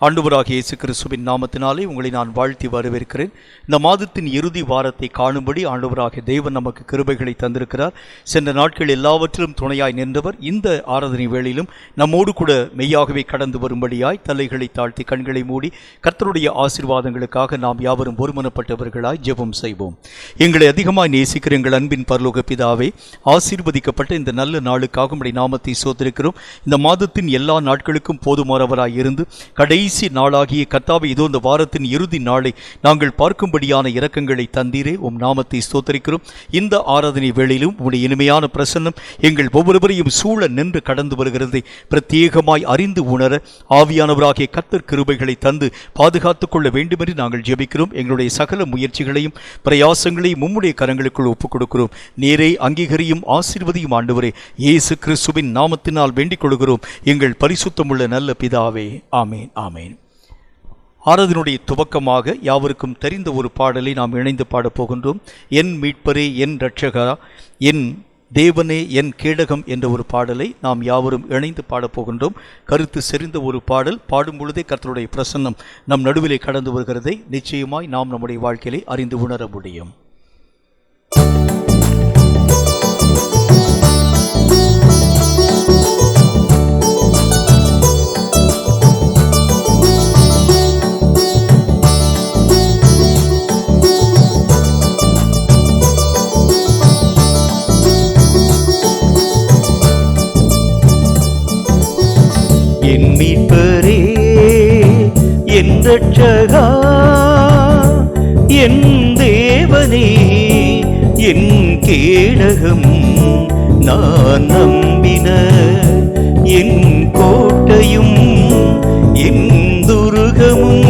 ஆண்டவராகிய இயேசு கிறிஸ்துவின் நாமத்தினாலே உங்களை நான் வாழ்த்தி வரவேற்கிறேன். இந்த மாதத்தின் இறுதி வாரத்தை காணும்படி ஆண்டவராகிய தேவன் நமக்கு கிருபைகளை தந்திருக்கிறார். சென்ற நாட்கள் எல்லாவற்றிலும் துணையாய் நின்றவர் இந்த ஆராதனை வேளையிலும் நம்மோடு கூட மெய்யாகவே கடந்து வரும்படியாய் தலைகளை தாழ்த்தி கண்களை மூடி கர்த்தருடைய ஆசீர்வாதங்களுக்காக நாம் யாவரும் ஒருமனப்பட்டவர்களாய் ஜெபம் செய்வோம். எங்களை அதிகமாய் நேசிக்கிற எங்கள் அன்பின் பரலோக பிதாவே, ஆசீர்வதிக்கப்பட்ட இந்த நல்ல நாளுக்காக உம்முடைய நாமத்தை ஸ்தோத்திரிக்கிறோம். இந்த மாதத்தின் எல்லா நாட்களுக்கும் போதுமானவராய் இருந்து கடைசி நாளாகிய கர்த்தாவே, இதோ இந்த வாரத்தின் இறுதி நாளை நாங்கள் பார்க்கும்படியான இரக்கங்களை தந்தீரே, உம் நாமத்தை ஸ்தோத்திரிக்கிறோம். இந்த ஆராதனை வேளையிலும் உம்முடைய இனிமையான பிரசன்னம் எங்கள் ஒவ்வொருவரையும் சூழ நின்று கடந்து வருகிறதை பிரத்யேகமாய் அறிந்து உணர ஆவியானவராகிய கர்த்தர் கிருபைகளை தந்து பாதுகாத்துக் கொள்ள வேண்டுமென்று நாங்கள் ஜெபிக்கிறோம். எங்களுடைய சகல முயற்சிகளையும் பிரயாசங்களையும் உம்முடைய கரங்களுக்குள் ஒப்புக் கொடுக்கிறோம். நேரே அங்கீகரியும் ஆசீர்வதியும் ஆண்டவரே, இயேசு கிறிஸ்துவின் நாமத்தினால் வேண்டிக் கொள்கிறோம் எங்கள் பரிசுத்தமுள்ள நல்ல பிதாவே. ஆமேன், ஆமேன். ஆராதனுடைய துவக்கமாக யாவருக்கும் தெரிந்த ஒரு பாடலை நாம் இணைந்து பாடப்போகின்றோம். என் மீட்பரே, என் இரட்சகரா, என் தேவனே, என் கேடகம் என்ற ஒரு பாடலை நாம் யாவரும் இணைந்து பாடப்போகின்றோம். கருத்து செறிந்த ஒரு பாடல். பாடும் பொழுதே கர்த்தருடைய பிரசன்னம் நம் நடுவிலே கடந்து வருகிறதை நிச்சயமாய் நாம் நம்முடைய வாழ்க்கையிலே அறிந்து உணர முடியும். என் மீட்பரே, என் இரட்சகா, என் தேவனே, என் கேடகம், நான் நம்பின என் கோட்டையும் என் துருகமும்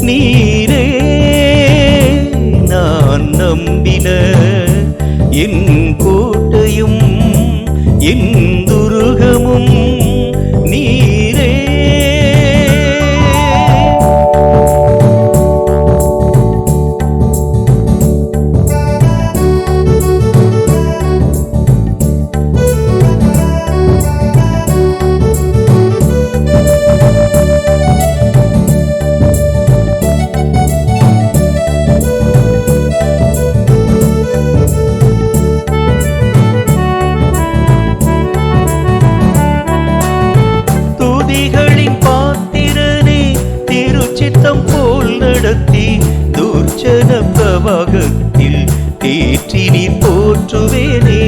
நீரே. நான் நம்பின என் கோட்டையும் என் துருகமும் நீரே. தூர்ச்சன பிரவாகத்தில் தேற்றி நீர் போற்றுவேனே.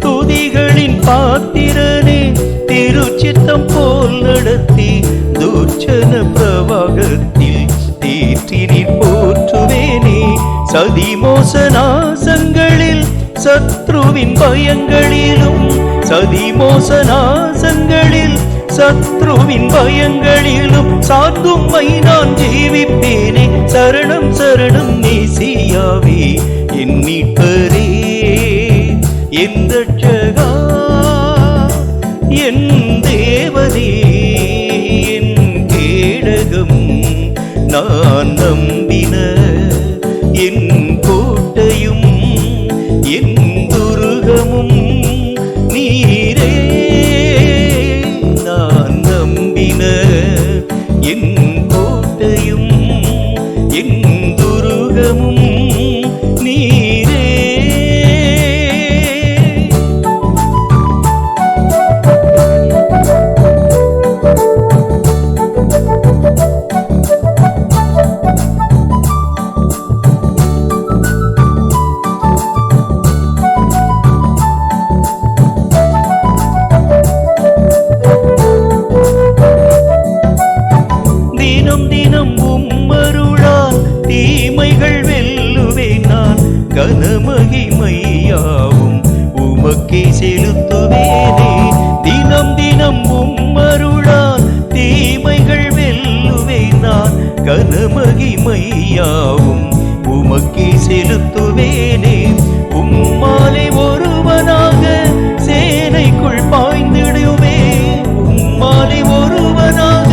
துதிகளின் பாத்திரனே, திருச்சித்தம் போல் நடத்தி தூர்ச்சன பிரவாகத்தில் தேற்றி நீர் போற்றுவேனே. சதி மோசனாசங்களில் சத்ருவின் பயங்களிலும், சதி மோசனாசங்களில் சத்ருவின் பயங்களிலும் சார்ந்தும்மை நான் ஜீவிப்பேனே. சரணம் சரணம் நேசியாவே, என் மீட்பரே, என் இரட்சகா, என் தேவனே, என் கேடகம், நான் நம்பின என் கோட்டையும் என் துருகமும் நீரே. நான் நம்பின என் கோட்டையும் என் துருகமும் நீரே. தீமைகள் வெல்லுவேன் நான், கனமகிமையாவும் உமக்கே செலுத்துவேனே. தினம் தினம் உம்மருளால் தீமைகள் வெல்லுவேன் நான், கனமகிமையாவும் உமக்கே செலுத்துவேனே. உம்மாலே ஒருவனாக சேனைக்குள் பாய்ந்திடுவேன், உம்மாலே ஒருவனாக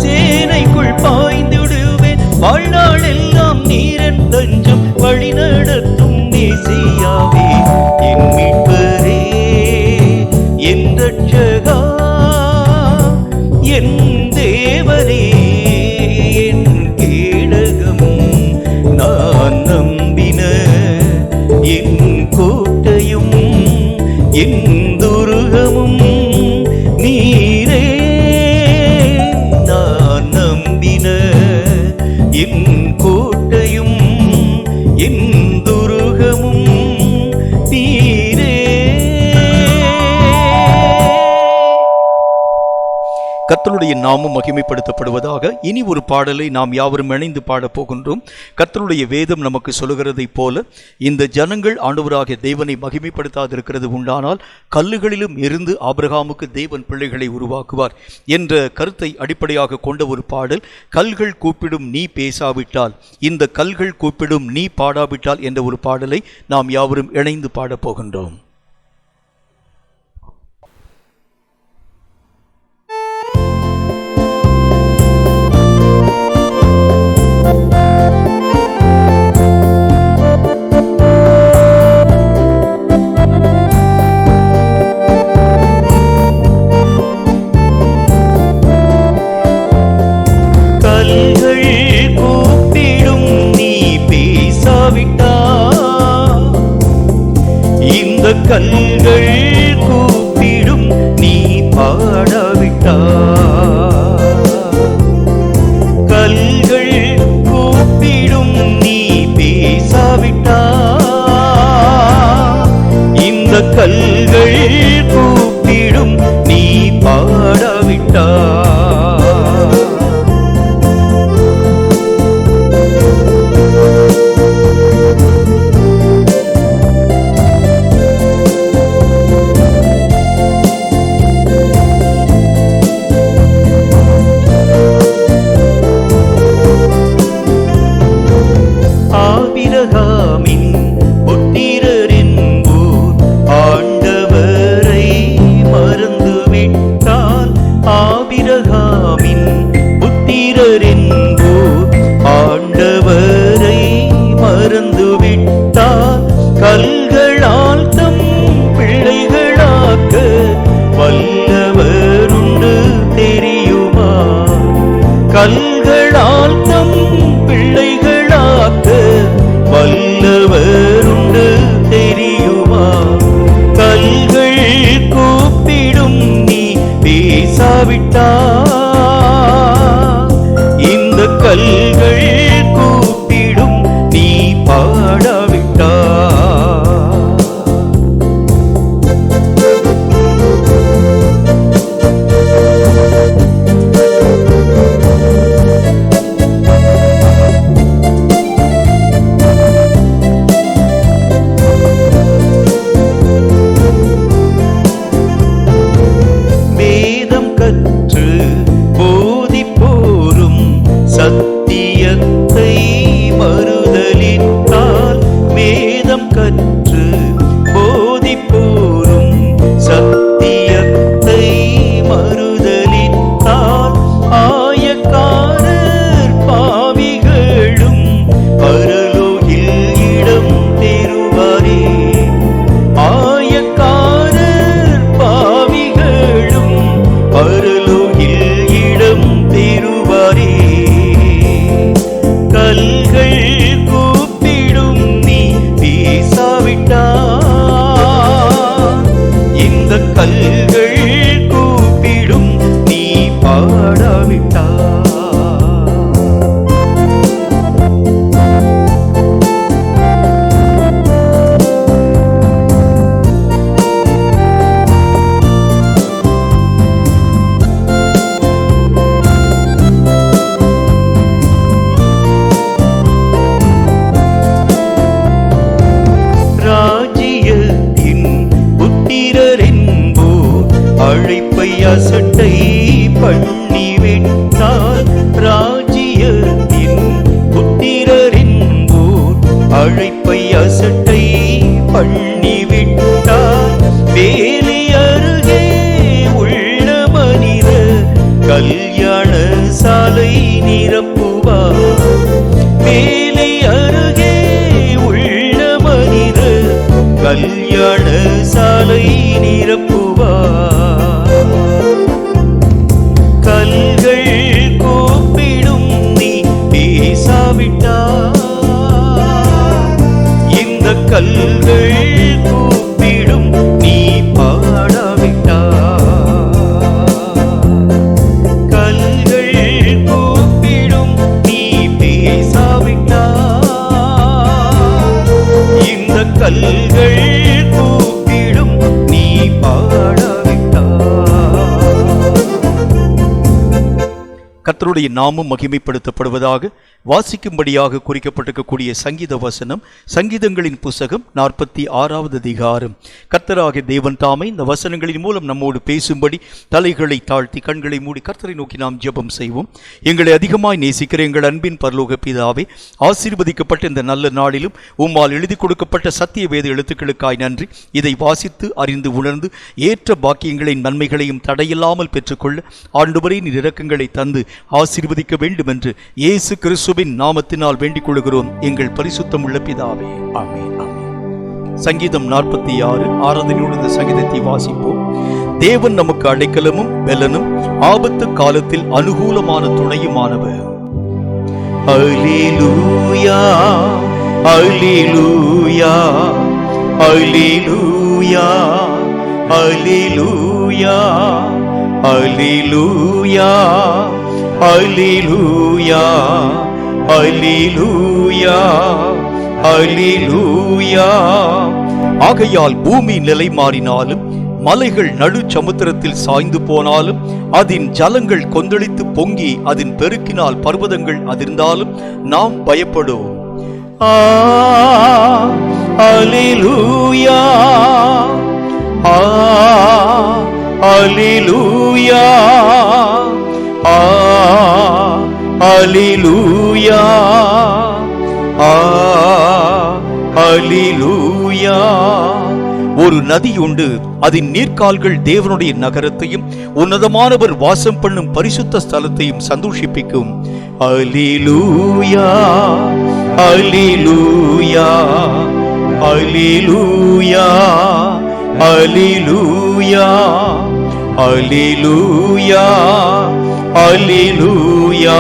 சேனைக்குள் பாய்ந்திடுவேன். வாழ்நாள் எல்லாம் நீரன் தஞ்சம் வழி நடத்தும் நேசியாவே, என் மீட்பரே, என் இரட்சகா, என் தேவனே, கர்த்தருடைய நாமம் மகிமைப்படுத்தப்படுவதாக. இனி ஒரு பாடலை நாம் யாவரும் இணைந்து பாடப் போகின்றோம். கர்த்தருடைய வேதம் நமக்கு சொல்லுகிறதை போல, இந்த ஜனங்கள் ஆண்டவராகிய தேவனை மகிமைப்படுத்தாதிருக்கிறது உண்டானால் கல்லுகளிலும் இருந்து ஆபிரகாமுக்கு தேவன் பிள்ளைகளை உருவாக்குவார் என்ற கருத்தை அடிப்படையாக கொண்ட ஒரு பாடல். கல்கள் கூப்பிடும் நீ பேசாவிட்டால், இந்த கல்கள் கூப்பிடும் நீ பாடாவிட்டால் என்ற ஒரு பாடலை நாம் யாவரும் இணைந்து பாடப் போகின்றோம். கல்கள் கூப்பிடும் நீ பாடாவிட்டால், கல்கள் கூப்பிடும் நீ பேசாவிட்டால், இந்த கல்கள் கூப்பிடும் நீ பாடாவிட்டால், ஆண்டவரை மறந்துவிட்டால் கல்களால் தம் பிள்ளைகளாக்க வல்லவருண்டு தெரியுமா? கல்களால் தம் பிள்ளைகளாக்க வல்லவருண்டு தெரியுமா? கல்கள் கூப்பிடும் நீ பேசாவிட்டால், இந்த கல்கள் கூப்பிடும் நீ பாடாவிட்டால், வேதம் கற்று போதிப்போரும் சத்தியத்தை மறுதலித்தால், வேதம் கற்று போதிப்போரும் சத்தியத்தை மறுதலித்தால், ஆயக்காரர் பாவிகளும் பரலோகில் இடம் பெறுவாரே. ஆயக்காரர் பாவிகளும் பரலோகில் இடம் பெறுவாரே. கல்கள் கூப்பிடும் நீ பேசாவிட்டால், இந்த கல்கள் கூப்பிடும் நீ பாடாவிட்டால், ராஜ்யத்தின் புத்திரரென்போர் அழைப்பை அசட்டை பண்ணிவிட்டால், ராஜ்யத்தின் புத்திரரென்போர் அழைப்பை அசட்டை பண்ணிவிட்டால், வேலி அருகே உள்ள மனிதர் கல்யாண சாலை நிரப்புவார். வேலி அருகே உள்ள மனிதர் கல்யாண சாலை நிரப்புவார். கல்கள் கூப்பிடும் நீ பேசாவிட்டால், இந்த கல்கள் கூப்பிடும் நீ பாடாவிட்டால், கல்கள் கூப்பிடும் நீ பேசாவிட்டால், இந்த கல்கள் கர்த்தருடைய நாமம் மகிமைப்படுத்தப்படுவதாக. வாசிக்கும்படியாக குறிக்கப்பட்டிருக்கக்கூடிய சங்கீத வசனம் சங்கீதங்களின் புஸ்தகம் 46வது அதிகாரம். கர்த்தராகிய தேவன் தாமே இந்த வசனங்களின் மூலம் நம்மோடு பேசும்படி தலைகளை தாழ்த்தி கண்களை மூடி கர்த்தரை நோக்கி நாம் ஜெபம் செய்வோம். எங்களை அதிகமாய் நேசிக்கிற எங்கள் அன்பின் பரலோக பிதாவே, ஆசீர்வதிக்கப்பட்ட இந்த நல்ல நாளிலும் உம்மால் எழுதி கொடுக்கப்பட்ட சத்திய வேத எழுத்துக்களுக்காய் நன்றி. இதை வாசித்து அறிந்து உணர்ந்து ஏற்ற பாக்கியங்களின் நன்மைகளையும் தடையில்லாமல் பெற்றுக்கொள்ள ஆண்டவரே நீர் இரக்கங்களை தந்து ஆசீர்வதிக்க வேண்டும் என்று இயேசு கிறிஸ்துவின் நாமத்தினால் வேண்டிக் கொள்கிறோம் எங்கள் பரிசுத்தமுள்ள பிதாவே, ஆமென். சங்கீதம் 46 ஆராதனையோடு இந்த சங்கீதத்தை வாசிப்போம். தேவன் நமக்கு அடைக்கலமும் பெலனும் ஆபத்து காலத்தில் அனுகூலமான துணையுமானவர். அல்லேலூயா அல்லேலூயா அல்லேலூயா அல்லேலூயா அல்லேலூயா அல்லேலூயா அல்லேலூயா அல்லேலூயா. ஆகையால் பூமி நிலை மாறினாலும் மலைகள் நடு சமுத்திரத்தில் சாய்ந்து போனாலும் அதன் ஜலங்கள் கொந்தளித்து பொங்கி அதன் பெருக்கினால் பர்வதங்கள் அதிர்ந்தாலும் நாம் பயப்படுவோம். அல்லேலூயா அல்லேலூயா அல்லேலூயா அல்லேலூயா. ஒரு நதி உண்டு, அதன் நீர்க்கால்கள் தேவனுடைய நகரத்தையும் உன்னதமானவர் வாசம் பண்ணும் பரிசுத்த ஸ்தலத்தையும் சந்தோஷிப்பிக்கும். அல்லேலூயா அல்லேலூயா அல்லேலூயா அல்லேலூயா அல்லேலூயா அல்லேலூயா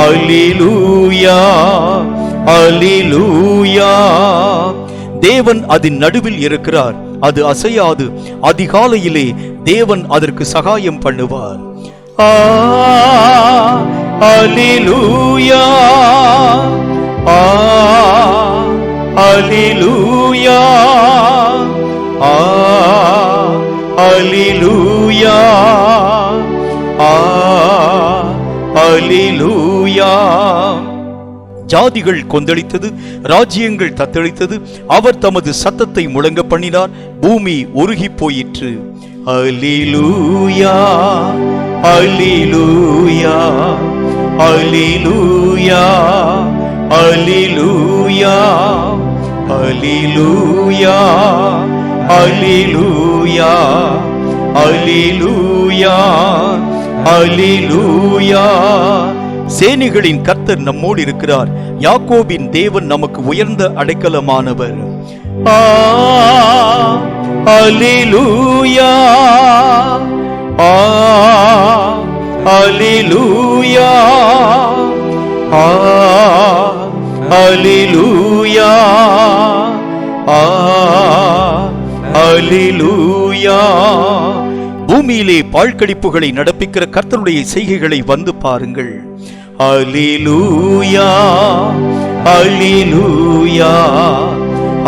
அல்லேலூயா அல்லேலூயா. தேவன் அதன் நடுவில் இருக்கிறார், அது அசையாது. அதிகாலையிலே தேவன் அதற்கு சகாயம் பண்ணுவார். அல்லேலூயா அல்லேலூயா அல்லேலூயா அல்லேலூயா. ஜாதிகள் கொந்தளித்தது, ராஜ்யங்கள் தத்தளித்தது. அவர் தமது சத்தத்தை முழங்க பண்ணினார், பூமி உருகி போயிற்று. அல்லேலூயா அல்லேலூயா அல்லேலூயா அல்லேலூயா அல்லேலூயா அல்லேலூயா அல்லேலூயா அல்லேலூயா. சேனைகளின் கர்த்தர் நம்மோடு இருக்கிறார், யாக்கோபின் தேவன் நமக்கு உயர்ந்த அடைக்கலமானவர். அல்லேலூயா அல்லேலூயா அல்லேலூயா அல்லேலூயா. பூமியிலே பாழ்கடிப்புகளை நடப்பிக்கிற கர்த்தருடைய செய்கைகளை வந்து பாருங்கள். அல்லேலூயா அல்லேலூயா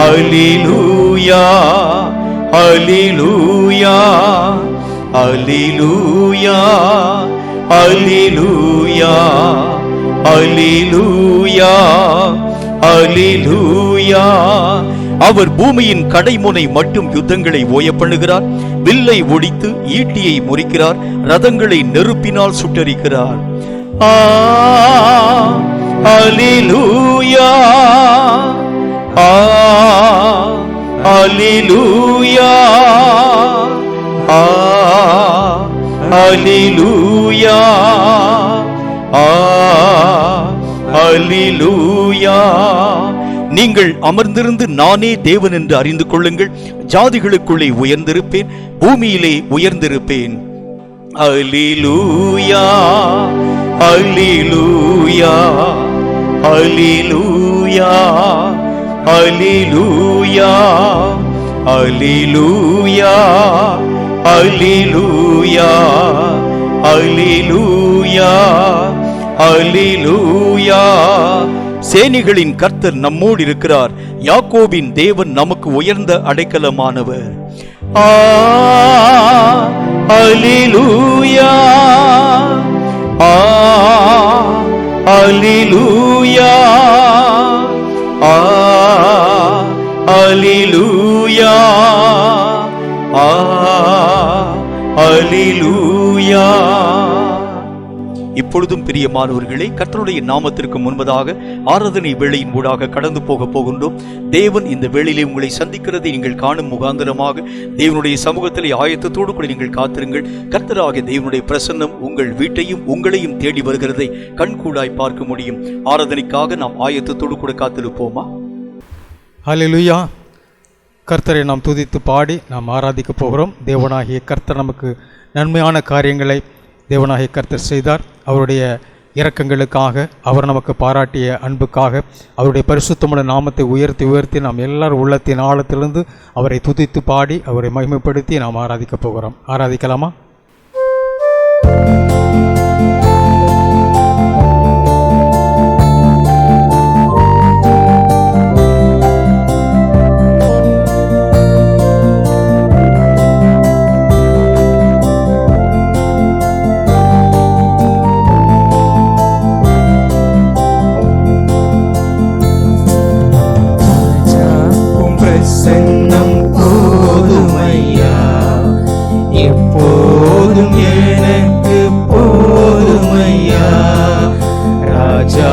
அல்லேலூயா அல்லேலூயா அல்லேலூயா அல்லேலூயா அல்லேலூயா அல்லேலூயா. அவர் பூமியின் கடைமுனை மட்டும் யுத்தங்களை ஓய பண்ணுகிறார், வில்லை ஒடித்து ஈட்டியை முறிக்கிறார், ரதங்களை நெருப்பினால் சுட்டரிக்கிறார். அல்லேலூயா அல்லேலூயா அல்லேலூயா அல்லேலூயா. நீங்கள் அமர்ந்திருந்து நானே தேவன் என்று அறிந்து கொள்ளுங்கள். ஜாதிகளுக்குள்ளே உயர்ந்திருப்பேன், பூமியிலே உயர்ந்திருப்பேன். அல்லேலூயா அல்லேலூயா அல்லேலூயா அல்லேலூயா அல்லேலூயா அல்லேலூயா அல்லேலூயா அல்லேலூயா. சேனைகளின் கர்த்தர் நம்மோடு இருக்கிறார், யாக்கோபின் தேவன் நமக்கு உயர்ந்த அடைக்கலமானவர். அல்லேலூயா இப்பொழுதும் பிரியமானவர்களே, கர்த்தருடைய நாமத்திற்கு முன்பதாக ஆராதனை வேளையின் ஊடாக கடந்து போகின்றோம். தேவன் இந்த வேளையிலே உங்களை சந்திக்கிறதை நீங்கள் காணும் முகாந்திரமாக தேவனுடைய சமூகத்திலே ஆயத்தத்தோடு கூட நீங்கள் காத்திருங்கள். கர்த்தராகிய தேவனுடைய பிரசன்னம் உங்கள் வீட்டையும் உங்களையும் தேடி வருகிறதை கண்கூடாய் பார்க்க முடியும். ஆராதனைக்காக நாம் ஆயத்தத்தோடு கூட காத்திருப்போமா? ஹல்லேலூயா. கர்த்தரை நாம் துதித்து பாடி நாம் ஆராதிக்க போகிறோம். தேவனாகிய கர்த்தர் நமக்கு நன்மையான காரியங்களை தேவனாகிய கர்த்தர் செய்தார். அவருடைய இரக்கங்களுக்காக, அவர் நமக்கு பாராட்டிய அன்புக்காக, அவருடைய பரிசுத்தமான நாமத்தை உயர்த்தி நாம் எல்லாரும் உள்ளத்தின் ஆழத்திலிருந்து அவரை துதித்து பாடி அவரை மகிமைப்படுத்தி நாம் ஆராதிக்க போகிறோம். ஆராதிக்கலாமா? பிரசன்னம் போதுமையா, எப்போதும் எனக்கு போதுமையா. ராஜா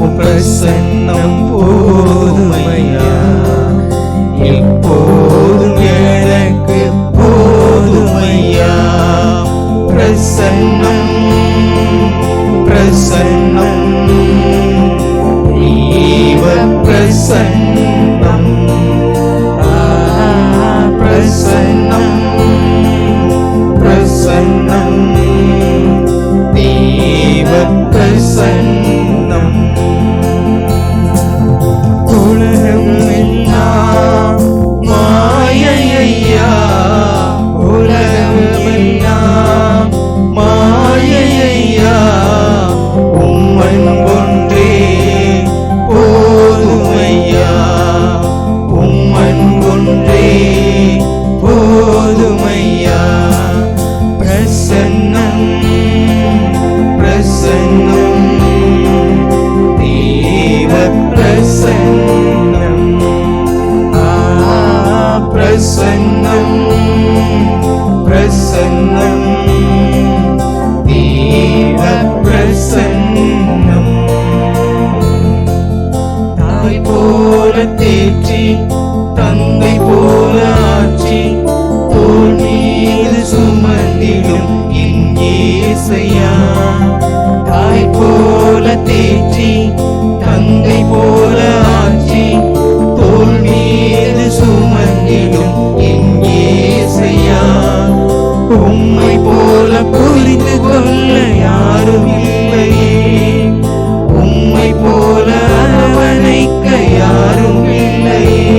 உம் பிரசன்னம் போதுமையா, எப்போதும் எனக்கு போதுமையா. பிரசன்னம் பிரசன்னம் தேவ பிரசன்னம் பிரசன்னம் பிரசன்னம் தேவ பிரசன்னம். உலகம் எல்லாம் மாயையா, உலகம் எல்லாம் மாயையா. உம்மன் ஒன்றே போதுமையா, உம்மன் ஒன்றே போதுமையா. பிரசன்னம் பிரசன்னம் தேவ பிரசன்னம் பிரசன்னம் பிரசன்னம் தேவ பிரசன்னம். தாய் போல தேற்றி தந்தை போல ஆட்சி தோள் மீது சுமந்திடும் என் இயேசையா. தாய் போல தேற்றி தந்தை போல ஆட்சி தோள் மீது சுமந்திடும் என் இயேசையா. உம்மை போல புரிந்து கொள்ள யாரும் இல்லையே, உம்மை போல அரவணைக்க யாரும் இல்லையே,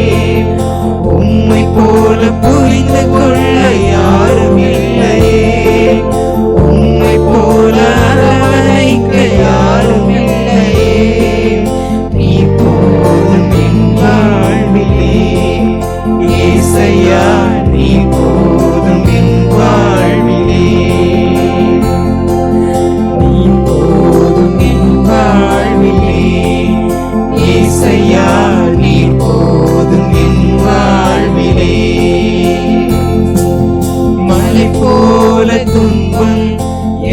உம்மை போல புரிந்து கொள்ள யாரும் இல்லையே, உம்மை போல அரவணைக்க யாரும் இல்லையே. நீ போதும் என் வாழ்விலே இயேசையா, நீ போதும் என் வாழ்விலே, நீ போதும் என் வாழ்விலே இயேசையா, நீ போதும் என் வாழ்விலே. மலை போல துன்பம்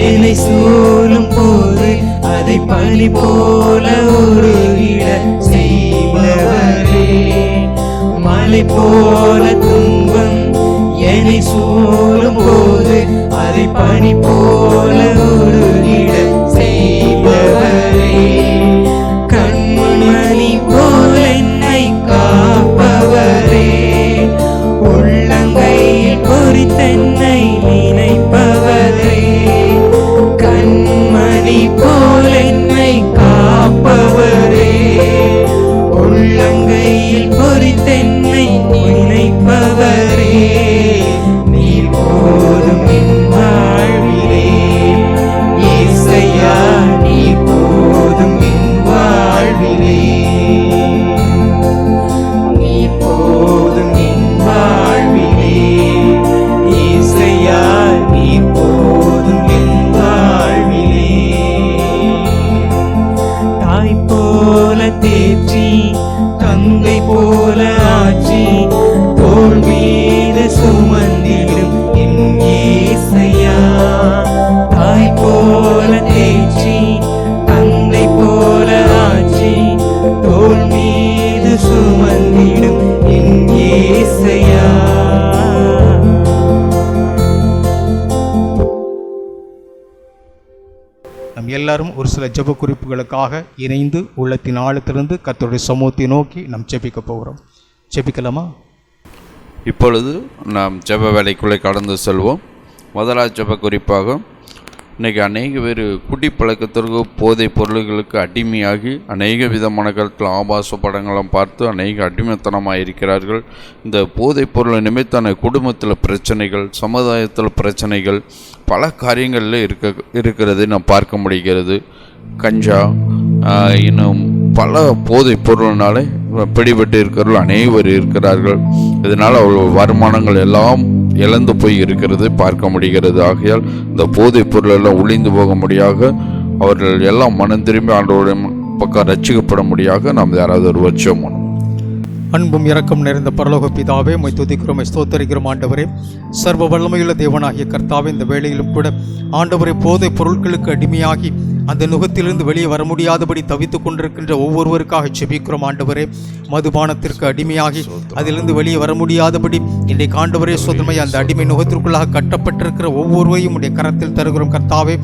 என்னை சூழும் போது அதை பனி போல உருகிட செய்பவரே. மலை போல துன்பம் என்னை சூழும் போது அதை பனி போல உருகிட செய்பவரே. கண்மணி போல என்னை காப்பவரே, உள்ளங்கையில் பொறித்தென்னை நினைப்பவரே. கண்மணி போல என்னை காப்பவரே, உள்ளங்கையில் பொறித்தென்னை நினைப்பவரே. நீ போதும் என் வாழ்விலே நம் எல்லாரும் ஒரு சில ஜெப குறிப்புகளுக்காக இணைந்து உள்ளத்தின் ஆழத்திலிருந்து கர்த்தருடைய சமூகத்தை நோக்கி நாம் ஜெபிக்க போகிறோம். ஜெபிக்கலாமா? இப்பொழுது நாம் ஜெப வேலைக்குள்ளே கடந்து செல்வோம். முதலாவது ஜெப குறிப்பாக, இன்றைக்கி அநேக பேர் குடிப்பழக்கத்திற்கு போதைப் பொருள்களுக்கு அடிமையாகி அநேக விதமான கருத்தில் ஆபாச படங்களும் பார்த்து அநேக அடிமைத்தனமாக இருக்கிறார்கள். இந்த போதைப் பொருள் நிமித்தான குடும்பத்தில் பிரச்சனைகள், சமுதாயத்தில் பிரச்சனைகள், பல காரியங்களில் இருக்கிறது நாம் பார்க்க முடிகிறது. கஞ்சா இன்னும் பல போதைப் பொருளினாலே பிடிபட்டு இருக்கிறவர்கள் அனைவர் இருக்கிறார்கள். இதனால் அவர்கள் வருமானங்கள் எல்லாம் இழந்து போய் இருக்கிறது பார்க்க முடிகிறது. ஆகையால் இந்த போதைப் பொருள் எல்லாம் ஒளிந்து போக முடியாக அவர்கள் எல்லாம் மனம் திரும்பி ஆண்டவருடைய பக்கம் ரட்சிக்கப்பட முடியாக நாம் யாராவது ஒரு வருஷம். அன்பும் இரக்கம் நிறைந்த பரலோக பிதாவே, உம்மை துதிக்கிறோம், ஸ்தோத்தரிக்கிறோம். ஆண்டவரே, சர்வ வல்லமையுள்ள தேவனாகிய கர்த்தாவே, இந்த வேளையிலும் கூட ஆண்டவரே, போதைப் பொருட்களுக்கு அடிமையாகி அந்த நுகத்திலிருந்து வெளியே வர முடியாதபடி தவித்துக் கொண்டிருக்கின்ற ஒவ்வொருவருக்காக செபிக்கிறோம். ஆண்டவரே, மதுபானத்திற்கு அடிமையாகி அதிலிருந்து வெளியே வர முடியாதபடி இன்றைக்கு ஆண்டவரே சோதனை அந்த அடிமை நுகத்திற்குள்ளாக கட்டப்பட்டிருக்கிற ஒவ்வொருவரையும் உடைய கரத்தில் தருகிறோம். கர்த்தாவே,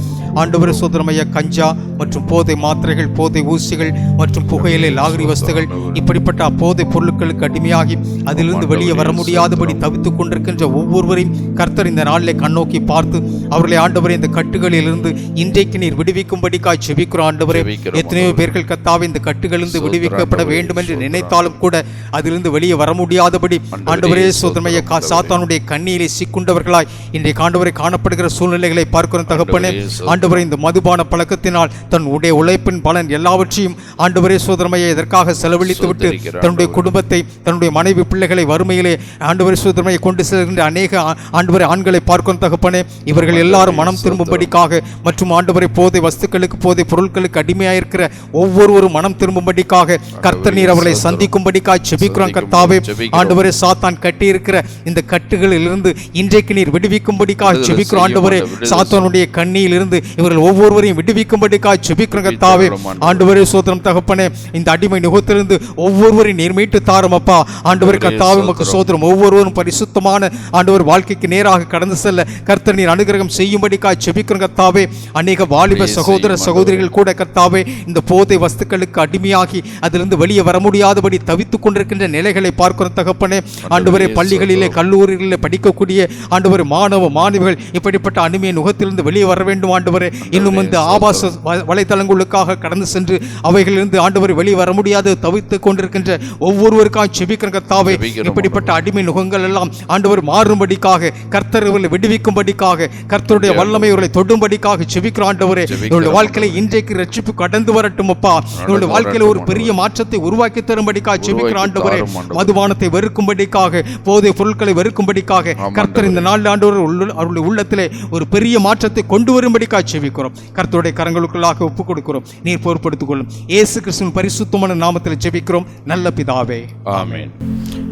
ஆண்டவரே சோதனைய கஞ்சா மற்றும் போதை மாத்திரைகள், போதை ஊசிகள் மற்றும் புகையிலை, லாகரி வஸ்துகள், இப்படிப்பட்ட போதை பொருட்களுக்கு அடிமையாகி அதிலிருந்து வெளியே வர முடியாதபடி தவித்துக் கொண்டிருக்கின்ற ஒவ்வொருவரையும் கர்த்தர் இந்த நாளிலே கண்ணோக்கி பார்த்து அவர்களை ஆண்டவரே இந்த கட்டுகளிலிருந்து இன்றைக்கு நீர் விடுவிக்கும்படிக்காய் செபிக்கிறோம். ஆண்டவரே, எத்தனையோ பேர்கள் கர்த்தாவே இந்த கட்டுகளிலிருந்து விடுவிக்கப்பட வேண்டும் என்று நினைத்தாலும் கூட அதிலிருந்து வெளியே வர முடியாதபடி ஆண்டவரே சோதனைய சாத்தானுடைய கண்ணியிலே சிக்குண்டவர்களாய் இன்றைக்கு ஆண்டவரை காணப்படுகிற சூழ்நிலைகளை பார்க்கிறோம். தகப்பனே, ஆண்டவரை இந்த மதுபான பழக்கத்தினால் தன்னுடைய உழைப்பின் பலன் எல்லாவற்றையும் ஆண்டவரே சோதனையை இதற்காக செலவழித்து விட்டு தன்னுடைய குடும்பத்தை, தன்னுடைய மனைவி பிள்ளைகளை வறுமையிலே ஆண்டவரை சோதனையை கொண்டு செல்கின்ற அநேக ஆண்டவரை ஆண்களை பார்க்கும். தகப்பனே, இவர்கள் எல்லாரும் மனம் திரும்பும்படிக்காக மற்றும் ஆண்டவரை போதை வஸ்துக்களுக்கு, போதை பொருட்களுக்கு அடிமையாயிருக்கிற ஒவ்வொருவரும் மனம் திரும்பும்படிக்காக கர்த்தர் நீர் அவர்களை சந்திக்கும்படிக்காக செபிக்கிறோம். கர்த்தாவே, ஆண்டவரே சாத்தான் கட்டியிருக்கிற இந்த கட்டுகளில் இருந்து இன்றைக்கு நீர் விடுவிக்கும்படிக்காக செபிக்கிறோம். ஆண்டவரே, சாத்தானுடைய கண்ணியில் இருந்து இவர்கள் ஒவ்வொருவரையும் விடுவிக்கும்படிக்காக செபிக்கிறோம். கர்த்தாவே, ஆண்டவரே சோதனம் தகப்பனே, இந்த அடிமை நுகத்திலிருந்து ஒவ்வொருவரையும் நீர் மீட்டு தாரும் அப்பா. ஆண்டவரே கர்த்தாவே, உமக்கு சோதரம் ஒவ்வொருவரும் பரிசுத்தமான ஆண்டவர் வாழ்க்கைக்கு நேராக கடந்து செல்ல கர்த்தர் நீர் அனுகிரகம் செய்யும்படிக்காக செபிக்கிறோம். கர்த்தாவே, அநேக வாலிப சகோதர சகோதரிகள் கூட கர்த்தாவே இந்த போதை வஸ்துக்களுக்கு அடிமையாகி அதிலிருந்து வெளியே வர முடியாதபடி தவித்துக் கொண்டிருக்கின்ற நிலைகளை பார்க்கிறோம். தகப்பனே, ஆண்டவரே பள்ளிகளிலே, கல்லூரிகளிலே படிக்கக்கூடிய ஆண்டவரே மாணவ மாணவிகள் இப்படிப்பட்ட அடிமை நுகத்திலிருந்து வெளியே வர வேண்டும். ஆண்டவரே, இன்னும் இந்த ஆபாச வலைத்தளங்களுக்காக கடந்து சென்று அவைகளிலிருந்து ஆண்டவரை வெளியே வர முடியாது தவித்துக் கொண்டிருக்கின்ற ஒவ்வொருவருக்காக செபிக்கிற கர்த்தாவே, இப்படிப்பட்ட அடிமை நுகங்கள் எல்லாம் ஆண்டவர் மாறும்படிக்காக, கர்த்தர் இவர்களை விடுவிக்கும்படிக்காக, கர்த்தருடைய வல்லமை இவர்களை தொடும்படிக்காக செபிக்கிற ஆண்டவரே, இவருடைய வாழ்க்கையில இன்றைக்கு ரட்சிப்பு கடந்து வரட்டும் அப்பா. இவருடைய வாழ்க்கையில ஒரு பெரிய மாற்றத்தை உருவாக்கி தரும்படிக்காக செபிக்கிற ஆண்டவரே, மதுபானத்தை வெறுக்கும்படிக்காக, போதை பொருட்களை வெறுக்கும்படிக்காக கர்த்தர் இந்த நாள் ஆண்டவர் அவருடைய உள்ளத்திலே ஒரு பெரிய மாற்றத்தை கொண்டு வரும்படிக்காக செபிக்கிறோம். கர்த்தருடைய கரங்களுக்குள்ளாக ஒப்புக் கொடுக்கிறோம். நீர் பொறுப்படுத்திக் கொள்ளும். இயேசு கிறிஸ்துவின் பரிசுத்தமான நாமத்தில் ஜெபிக்கிறோம் நல்ல பிதாவே, ஆமென்.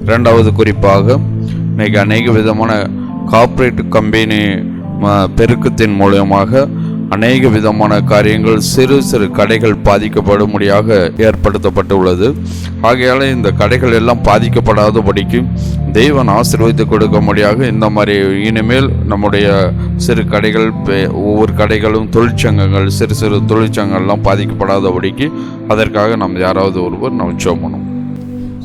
இரண்டாவது குறிப்பாக, இன்னைக்கு அநேக விதமான கார்ப்பரேட் கம்பெனி பெருக்கத்தின் மூலமாக அநேக விதமான காரியங்கள், சிறு சிறு கடைகள் பாதிக்கப்படும்படியாக ஏற்படுத்தப்பட்டுள்ளது. ஆகையால் இந்த கடைகள் எல்லாம் பாதிக்கப்படாதபடிக்கு தெய்வன் ஆசீர்வதித்து கொடுக்கும்படியாக இந்த மாதிரி இனிமேல் நம்முடைய சிறு கடைகள், ஒவ்வொரு கடைகளும் தொழிற்சங்கங்கள், சிறு சிறு தொழிற்சங்கங்கள்லாம் பாதிக்கப்படாதபடிக்கு அதற்காக நாம் யாராவது ஒருவர் நாம் ஜெபம் பண்ணுவோம்.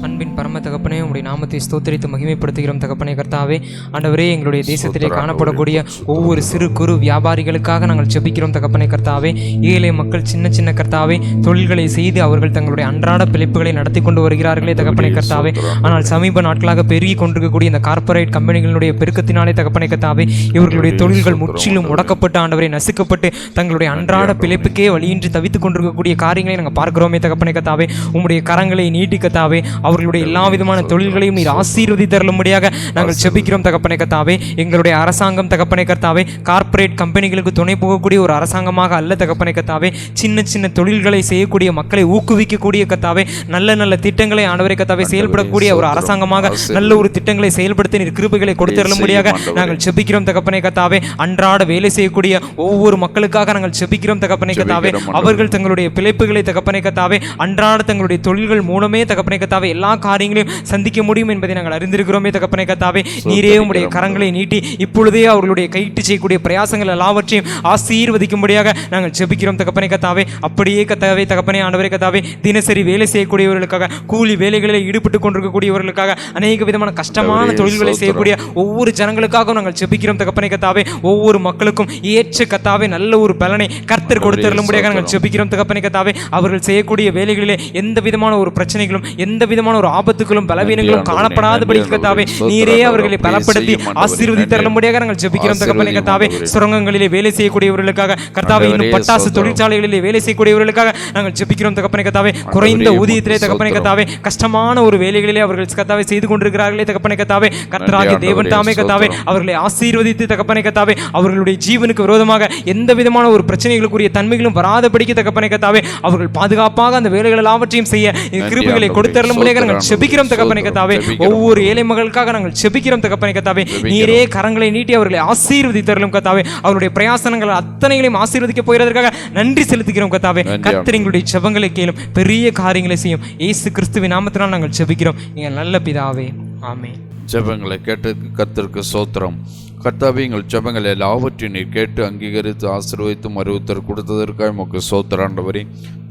அன்பின் பரம தகப்பனே, உங்களுடைய நாமத்தை ஸ்தோத்திரித்து மகிமைப்படுத்துகிறோம். தகப்பனே கர்த்தாவே, ஆண்டவரே, எங்களுடைய தேசத்திலே காணப்படக்கூடிய ஒவ்வொரு சிறு குறு வியாபாரிகளுக்காக நாங்கள் ஜெபிக்கிறோம். தகப்பனே கர்த்தாவே, ஏழை மக்கள் சின்ன சின்ன கர்த்தாவே தொழில்களை செய்து அவர்கள் தங்களுடைய அன்றாட பிழைப்புகளை நடத்தி கொண்டு வருகிறார்களே தகப்பனே கர்த்தாவே. ஆனால் சமீப நாட்களாக பெருகி கொண்டிருக்கக்கூடிய இந்த கார்ப்பரேட் கம்பெனிகளுடைய பெருக்கத்தினாலே தகப்பனே கர்த்தாவே, இவர்களுடைய தொழில்கள் முற்றிலும் முடக்கப்பட்டு ஆண்டவரை நசுக்கப்பட்டு தங்களுடைய அன்றாட பிழைப்புக்கே வழியின்றி தவித்துக் கொண்டிருக்கக்கூடிய காரியங்களை நாங்கள் பார்க்கிறோமே தகப்பனே கர்த்தாவே. உம்முடைய கரங்களை நீட்டி கர்த்தாவே, அவர்களுடைய எல்லா விதமான தொழில்களையும் நீர் ஆசீர்வதித்தருளும்படியாக நாங்கள் செபிக்கிறோம். தகப்பனே கர்த்தாவே, எங்களுடைய அரசாங்கம் தகப்பனே கர்த்தாவே கார்ப்பரேட் கம்பெனிகளுக்கு துணை போகக்கூடிய ஒரு அரசாங்கமாக அல்ல தகப்பனே கர்த்தாவே. சின்ன சின்ன தொழில்களை செய்யக்கூடிய மக்களை ஊக்குவிக்கக்கூடிய கர்த்தாவே, நல்ல நல்ல திட்டங்களை ஆண்டவரே கர்த்தாவே செயல்படக்கூடிய ஒரு அரசாங்கமாக நல்ல ஒரு திட்டங்களை செயல்படுத்தி நீர் கிருபைகளை கொடுத்தருளும்படியாக நாங்கள் செபிக்கிறோம். தகப்பனே கர்த்தாவே, அன்றாட வேலை செய்யக்கூடிய ஒவ்வொரு மக்களுக்காக நாங்கள் செபிக்கிறோம். தகப்பனே கர்த்தாவே, அவர்கள் தங்களுடைய பிழைப்புகளை தகப்பனே கர்த்தாவே அன்றாட தங்களுடைய தொழில்கள் மூலமே தகப்பனே கர்த்தாவே எல்லா காரியங்களையும் சந்திக்க முடியும் என்பதை நாங்கள் அறிந்திருக்கிறோமே தகப்பனே கர்த்தாவே. நீரே உம்முடைய கரங்களை நீட்டி இப்பொழுதே அவர்களுடைய கைட்டு செய்யக்கூடிய பிரயாசங்கள் எல்லாவற்றையும் ஆசீர்வதிக்கும்படியாக நாங்கள் ஜெபிக்கிறோம் தகப்பனே கர்த்தாவே. அப்படியே கர்த்தாவே தகப்பனே ஆண்டவரே கர்த்தாவே, தினசரி வேலை செய்யக்கூடியவர்களுக்காக, கூலி வேலைகளில் ஈடுபட்டு கொண்டிருக்கக்கூடியவர்களுக்காக, அநேக விதமான கஷ்டமான தொழில்களை செய்யக்கூடிய ஒவ்வொரு ஜனங்களுக்காகவும் நாங்கள் ஜெபிக்கிறோம் தகப்பனே கர்த்தாவே. ஒவ்வொரு மக்களுக்கும் ஏற்ற கர்த்தாவே நல்ல ஒரு பலனை கர்த்தர் கொடுத்தருளும்படியாக நாங்கள் ஜெபிக்கிறோம் தகப்பனே கர்த்தாவே. அவர்கள் செய்யக்கூடிய வேலைகளிலே எந்த விதமான ஒரு பிரச்சனைகளும் எந்த விதமான ஒரு ஆபத்துகளும் பலவீனங்களும் காணப்படாதபடி கர்த்தாவே நீரே அவர்களை பலப்படுத்தி ஆசீர்வதித்தருளும்படியாக நாங்கள் ஜெபிக்கிறோம் தகப்பனே கர்த்தாவே. சுரங்கங்களிலே வேலை செய்யக்கூடியவர்களுக்காக கர்த்தாவே, இன்னும் பட்டாசு தொழிற்சாலைகளிலே வேலை செய்யக்கூடியவர்களுக்காக நாங்கள் ஜெபிக்கிறோம் தகப்பனே கர்த்தாவே. குறைந்த ஊதியத்திலே தகப்பனே கர்த்தாவே, கஷ்டமான ஒரு வேலைகளிலே அவர்கள் கர்த்தாவே செய்து கொண்டிருக்கிறார்களே தகப்பனே கர்த்தாவே. கர்த்தராகிய தேவன் தாமே கர்த்தாவே அவர்களை ஆசீர்வதித்து தகப்பனே கர்த்தாவே, அவர்களுடைய ஜீவனுக்கு விரோதமாக எந்த விதமான ஒரு பிரச்சனைகளுக்குரிய தன்மைகளும் வராதபடிக்கு தகப்பனே கர்த்தாவே அவர்கள் பாதுகாப்பாக அந்த வேலைகள் எல்லாவற்றையும் செய்ய கிருபைகளை கொடுத்தருளும்படியாக நாங்கள் ஜெபிக்கிறோம் தகப்பனே கர்த்தாவே. ஒவ்வொரு ஏழை மகளுக்காக நாங்கள் ஜெபிக்கிறோம் தகப்பனே கர்த்தாவே. நீரே கரங்களை நீட்டி அவர்களை ஆசீர்வதித்தருளும் கர்த்தாவே. அவருடைய பிரயாசனங்கள் அத்தனைகளையும் ஆசீர்வதிக்க போகிறதற்காக நன்றி செலுத்துகிறோம் கர்த்தாவே. கர்த்தர் எங்களுடைய ஜெபங்களை கேளும், பெரிய காரியங்களை செய்யும். இயேசு கிறிஸ்துவின் நாமத்தினால் நாங்கள் ஜெபிக்கிறோம் எங்கள் நல்ல பிதாவே, ஆமென். ஜெபங்களை கேட்டதுக்கு கர்த்தருக்கு ஸ்தோத்திரம். கர்த்தாவே, எங்கள் ஜெபங்களை எல்லாவற்றையும் நீர் கேட்டு அங்கீகரித்து ஆசீர்வதித்து மறுத்தர் கொடுத்ததற்காக உமக்கு ஸ்தோத்திரம் ஆண்டவரே.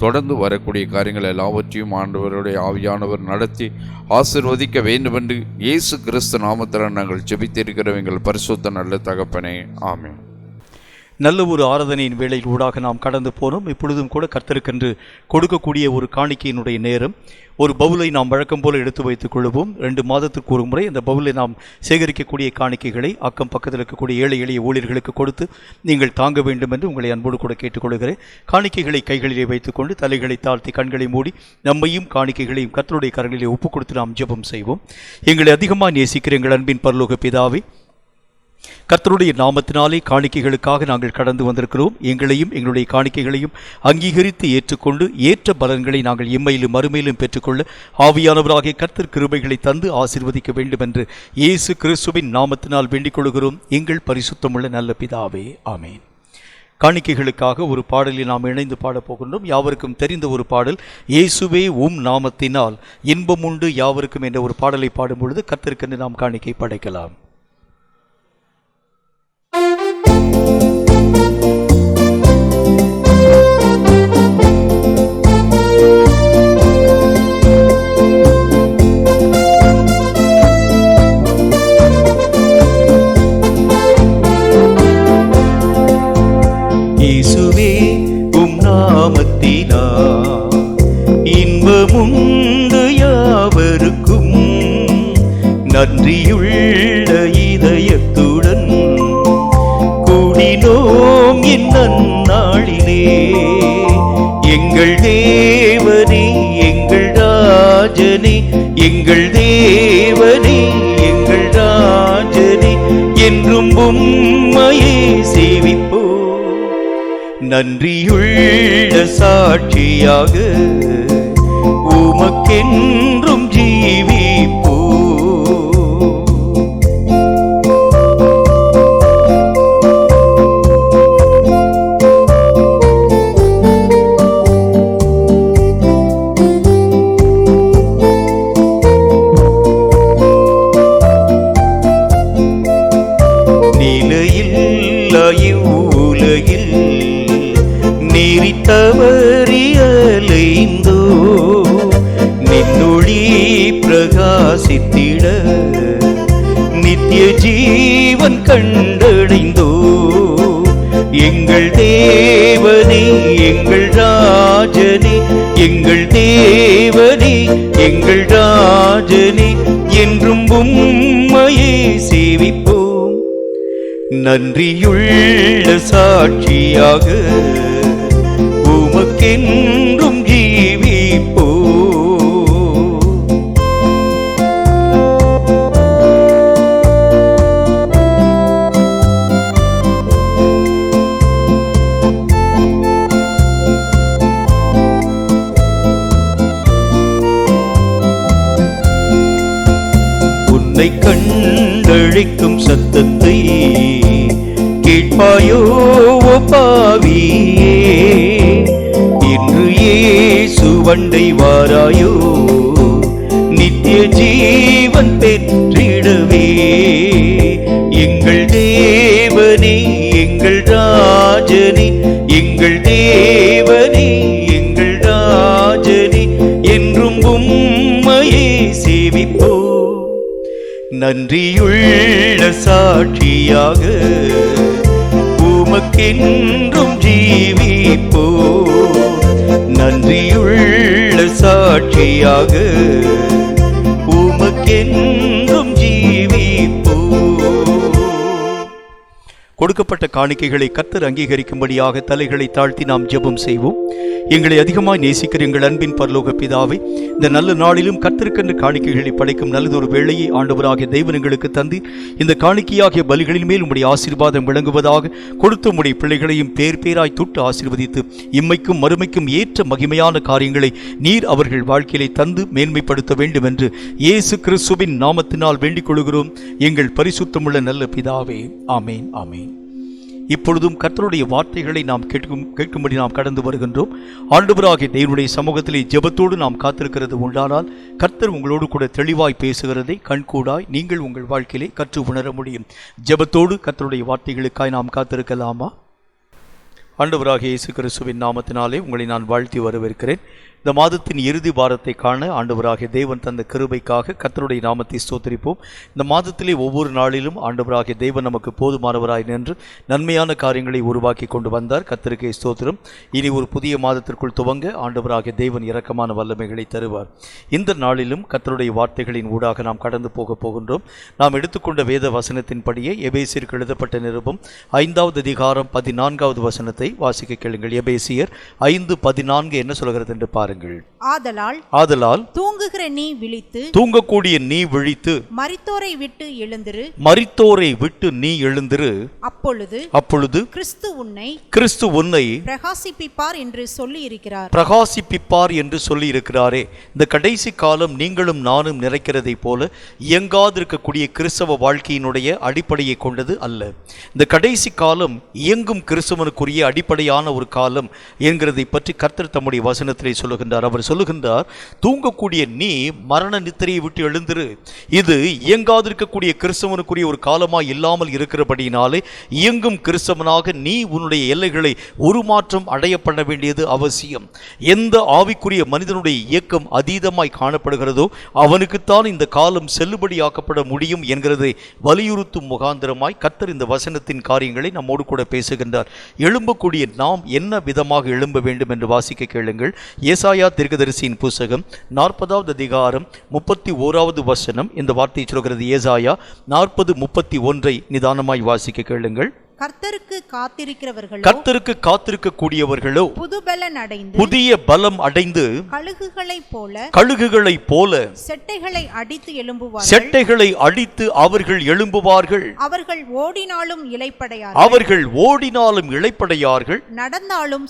தொடர்ந்து வரக்கூடிய காரியங்கள் எல்லாவற்றையும் ஆண்டவருடைய ஆவியானவர் நடத்தி ஆசீர்வதிக்க வேண்டும் என்று இயேசு கிறிஸ்து நாமத்தில் நாங்கள் ஜெபித்திருக்கிறோம் எங்கள் பரிசுத்த நல்ல தகப்பனே, ஆமென். நல்ல ஒரு ஆராதனையின் வேளையில் ஊடாக நாம் கடந்து போனோம். இப்பொழுதும் கூட கர்த்தருக்கென்று கொடுக்கக்கூடிய ஒரு காணிக்கையினுடைய நேரம். ஒரு பவுலை நாம் வழக்கம் போல எடுத்து வைத்துக் கொள்வோம். 2 மாதத்திற்கு ஒரு முறை இந்த பவுலை நாம் சேகரிக்கக்கூடிய காணிக்கைகளை அக்கம் பக்கத்தில் இருக்கக்கூடிய ஏழை எளிய ஊழியர்களுக்கு கொடுத்து நீங்கள் தாங்க வேண்டும் என்று உங்களை அன்போடு கூட கேட்டுக்கொள்கிறேன். காணிக்கைகளை கைகளிலே வைத்துக்கொண்டு தலைகளை தாழ்த்தி கண்களை மூடி நம்மையும் காணிக்கைகளையும் கர்த்தருடைய கரங்களிலே ஒப்புக் கொடுத்து நாம் ஜெபம் செய்வோம். எங்களை அதிகமாக நேசிக்கிற எங்கள் அன்பின் பரலோக பிதாவே, கர்த்தருடைய நாமத்தினாலே காணிக்கைகளுக்காக நாங்கள் கடந்து வந்திருக்கிறோம். எங்களையும் எங்களுடைய காணிக்கைகளையும் அங்கீகரித்து ஏற்றுக்கொண்டு ஏற்ற பலன்களை நாங்கள் இம்மையிலும் மறுமையிலும் பெற்றுக்கொள்ள ஆவியானவராகிய கர்த்தர் கிருபைகளை தந்து ஆசீர்வதிக்க வேண்டும் என்று இயேசு கிறிஸ்துவின் நாமத்தினால் வேண்டிக் கொள்கிறோம் எங்கள் பரிசுத்தமுள்ள நல்ல பிதாவே, ஆமென். காணிக்கைகளுக்காக ஒரு பாடலில் நாம் இணைந்து பாடப்போகின்றோம். யாவருக்கும் தெரிந்த ஒரு பாடல், இயேசுவே உம் நாமத்தினால் இன்பம் உண்டு யாவருக்கும் என்ற ஒரு பாடலை பாடும் பொழுது கர்த்தருக்கென்று நாம் காணிக்கை படைக்கலாம். இயேசுவே உம் நாமத்தினால் இன்பமுண்டு யாவருக்கும், நன்றியுள்ள இதயத்துடன் கூடினோம் இந்நன்னாளிலே. எங்கள் தேவனே எங்கள் ராஜனே, எங்கள் தேவனே எங்கள் ராஜனே, என்றும் உம்மையே சேவிப்போம். நன்றியுள்ள சாட்சியாக உமக்கென்றும் ஜீவிப்போ. நிலையில்லா இவ்வுலகில் தவறியலைந்தோ, நின்னொளி பிரகாசித்திட நித்திய ஜீவன் கண்டடைந்தோ. எங்கள் தேவனே எங்கள் ராஜனே, எங்கள் தேவனே எங்கள் ராஜனே, என்றும் உம்மையே சேவிப்போம். நன்றியுள்ள சாட்சியாக உமக்கென்றும் ஜீவிப்போ. உன்னை கண்டழிக்கும் சத்தத்தை கேட்பாயோ பாவியே, இன்று இயேசு வண்டை வாராயோ, ஜீவன் பெற்றிடவே. எங்கள் தேவனே எங்கள் ராஜனே, எங்கள் தேவனே எங்கள் ராஜனே, என்றும் உம்மையே சேவிப்போ. நன்றியுள்ள சாட்சியாக உமக்கென்றும் ஜீவிப்போ. நன்றியுள்ள சாட்சியாக உமக்கென்றும் ஜீவிப்போ. கொடுக்கப்பட்ட காணிக்கைகளை கர்த்தர் அங்கீகரிக்கும்படியாக தலைகளை தாழ்த்தி நாம் ஜெபம் செய்வோம். எங்களை அதிகமாய் நேசிக்கிற எங்கள் அன்பின் பரலோக பிதாவே, இந்த நல்ல நாளிலும் கர்த்தருக்கென்று காணிக்கைகளை படைக்கும் நல்லதொரு வேளையை ஆண்டவராகிய தேவன் எங்களுக்கு தந்து, இந்த காணிக்கையாகிய பலிகளின் மேல் உம்முடைய ஆசீர்வாதம் விளங்குவதாக, கொடுத்த உம்முடைய பிள்ளைகளையும் பேர் பேராய் தொட்டு ஆசீர்வதித்து இம்மைக்கும் மறுமைக்கும் ஏற்ற மகிமையான காரியங்களை நீர் அவர்கள் வாழ்க்கையிலே தந்து மேன்மைப்படுத்த வேண்டும் என்று இயேசு கிறிஸ்துவின் நாமத்தினால் வேண்டிக் கொள்கிறோம் எங்கள் பரிசுத்தமுள்ள நல்ல பிதாவே. ஆமேன், ஆமேன். இப்பொழுதும் கர்த்தருடைய வார்த்தைகளை நாம் கேட்கும்படி நாம் கடந்து வருகின்றோம். ஆண்டவராகிய தேவனுடைய சமூகத்திலே ஜெபத்தோடு நாம் காத்திருக்கிறது உண்டானால் கர்த்தர் உங்களோடு கூட தெளிவாய் பேசுகிறதை கண்கூடாய் நீங்கள் உங்கள் வாழ்க்கையிலே கற்று உணர முடியும். ஜெபத்தோடு கர்த்தருடைய வார்த்தைகளுக்காய் நாம் காத்திருக்கலாமா? ஆண்டவராகிய இயேசு கிறிஸ்துவின் நாமத்தினாலே உங்களை நான் வாழ்த்தி வரவேற்கிறேன். இந்த மாதத்தின் இறுதி வாரத்தை காண ஆண்டவராகிய தேவன் தந்த கிருபைக்காக கர்த்தருடைய நாமத்தை ஸ்தோத்திரிப்போம். இந்த மாதத்திலே ஒவ்வொரு நாளிலும் ஆண்டவராகிய தேவன் நமக்கு போதுமானவராய் நின்று நன்மையான காரியங்களை உருவாக்கி கொண்டு வந்தார். கர்த்தருக்கே ஸ்தோத்திரம். இனி ஒரு புதிய மாதத்திற்குள் துவங்க ஆண்டவராகிய தேவன் இரக்கமான வல்லமைகளை தருவார். இந்த நாளிலும் கர்த்தருடைய வார்த்தைகளின் ஊடாக நாம் கடந்து போகின்றோம். நாம் எடுத்துக்கொண்ட வேத வசனத்தின்படியே எபேசியருக்கு எழுதப்பட்ட நிருபம் 5வது அதிகாரம் 14வது வசனத்தை வாசிக்க கேளுங்கள். எபேசியர் 5:14 என்ன சொல்கிறது என்று பாருங்கள். ஆதலால் தூங்குகிற நீ விழித்து, தூங்கக்கூடிய நீ விழித்து, மரித்தோரை விட்டு எழுந்திரு, மரித்தோரை விட்டு நீ எழுந்திரு. அப்பொழுது கிறிஸ்து உன்னை பிரகாசிப்பிப்பார் என்று சொல்லி இருக்கிறார். பிரகாசிப்பிப்பார் என்று சொல்லி இருக்கிறாரே. இந்த கடைசி காலம் நீங்களும் நானும் நிறைக்கிறதை போல இயங்காதிருக்கக்கூடிய கிறிஸ்தவ வாழ்க்கையினுடைய அடிப்படையை கொண்டது அல்ல. இந்த கடைசி காலம் இயங்கும் கிறிஸ்தவனுக்குரிய அடிப்படையான ஒரு காலம் என்கிறதை பற்றி கர்த்தர் தம்முடைய வசனத்திலே சொல்லுகிறார். அவர் சொல்லுகின்றார், தூங்கக்கூடிய நீ மரண நித்திரையை விட்டு எழுந்திரு. இது இயங்காதிருக்கக்கூடிய கிறிஸ்தவனுக்குரிய ஒரு காலமாய் இல்லாமல் இருக்கிறபடியினாலே இயங்கும் கிறிஸ்தவனாக நீ உன்னுடைய எல்லைகளை உருமாற்றம் அடையப்பட வேண்டியது அவசியம். எந்த ஆவிக்குரிய மனிதனுடைய இயக்கம் அதீதமாய் காணப்படுகிறதோ அவனுக்குத்தான் இந்த காலம் செல்லுபடியாக்கப்பட முடியும் என்கிறதை வலியுறுத்தும் முகாந்திரமாய் கர்த்தர் இந்த வசனத்தின் காரியங்களை நம்மோடு கூட பேசுகின்றார். எழும்பக்கூடிய நாம் என்ன விதமாக எழும்ப வேண்டும் என்று வாசிக்க கேளுங்கள். ஏசாயா தீர்க்கதரிசியின் புத்தகம் 40வது அதிகாரம் 31வது வசனம் இந்த வார்த்தையை சொல்கிறது. ஏசாயா 40:31 நிதானமாய் வாசிக்க கேளுங்கள். கர்த்தருக்கு காத்திருக்கக்கூடியவர்களோ புதிய பலம் அடைந்து கழுகுகளைப் போல செட்டைகளை அடித்து அவர்கள் எழும்புவார்கள். அவர்கள் ஓடினாலும் இளைப்படையார்கள், நடந்தாலும்